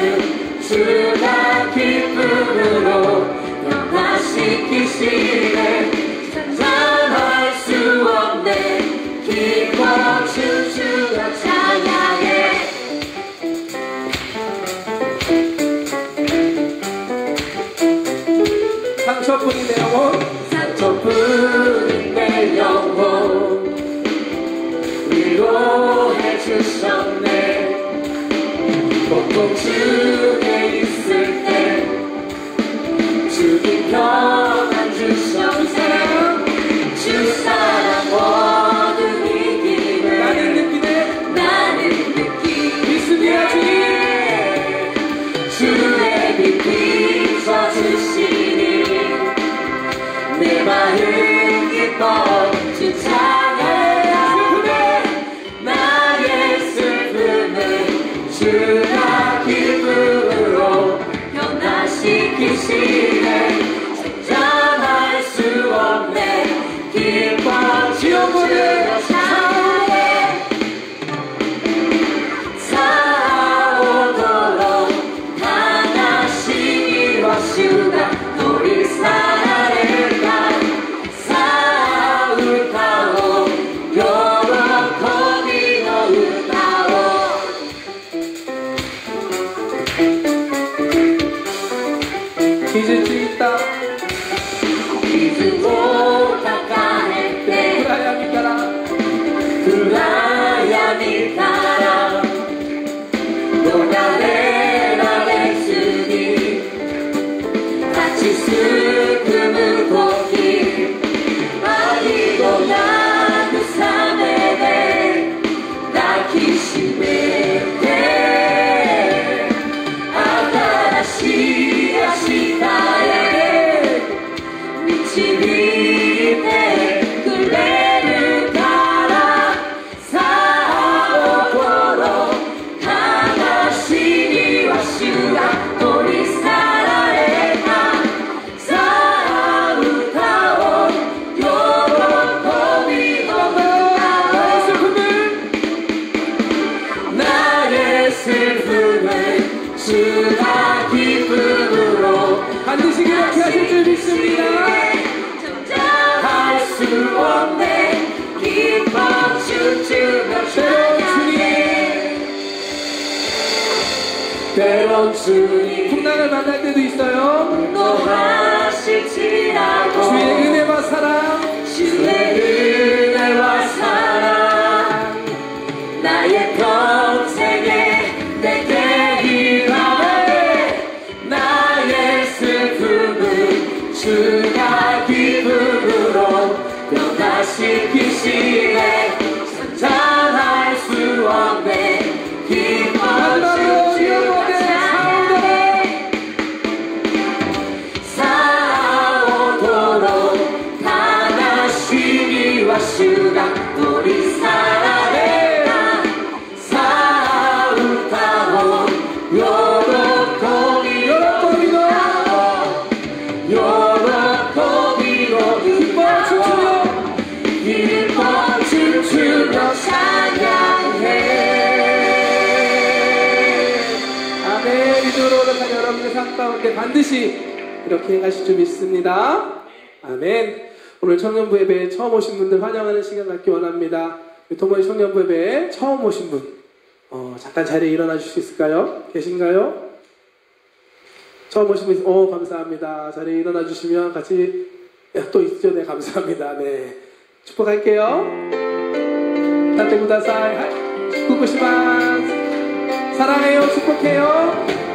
주가 기쁨으로 변화시키시네. 감당할 수 없네. 기뻐 주주가 찬양해. 상처뿐인 내 영혼, 상처뿐인 내 영혼 위로해 주셨네. 고통중에 있을 때 주님 평안 주셨네. 주 사랑 모든 이기네. 나는 느끼네. 믿습니다. 주의 빛 비춰주시니 내 마음 기뻐 주 찬양하네. 나의 슬픔을 주가 기쁨으로 변화시키시네. 장담할 수 없네. 기뻐 주주가 찬양해. 사오도록 하나씩 이루시다. 우리 사랑을까 싸울까오 요렇게 넣을까오. 잊을 수 있다. 잊지 못할까 했대. 그라야미 따라 노래라 했으니 같이 슬픔을 돕기 아니도 나그 삶에 나 기심에 아다라시야 시다에 미친 위에 그레를 따라 사오도록 하나씩 때론 주님 풍랑을 만날 때도 있어요. 노하실지라도 주의 은혜와 사랑, 주의 은혜와 사랑 나의 평생에 내게 일하네. 나의 슬픔은 주가 기쁨으로 변화시키시네. 상상할 수 없네. 마지막으로 기뻐하신 영원의 싸우도록 하나님이와 주가 우리 사랑해라. 싸우다오 요로코비로 기뻐 춤추며 기뻐 춤추며 찬양해. 아멘. 믿음으로 오락한 여러분의 삶 가운데 반드시 이렇게 행하실 줄 믿습니다. 아멘. 오늘 청년부 예배에 처음 오신 분들 환영하는 시간 갖기 원합니다. 유토모의 청년부 예배에 처음 오신 분 잠깐 자리에 일어나 주실 수 있을까요? 계신가요? 처음 오신 분, 감사합니다. 자리에 일어나 주시면 같이 또 있죠? 네, 감사합니다. 네, 축복할게요. 따뜻히 구다사이, 축복하시마스. 사랑해요, 축복해요.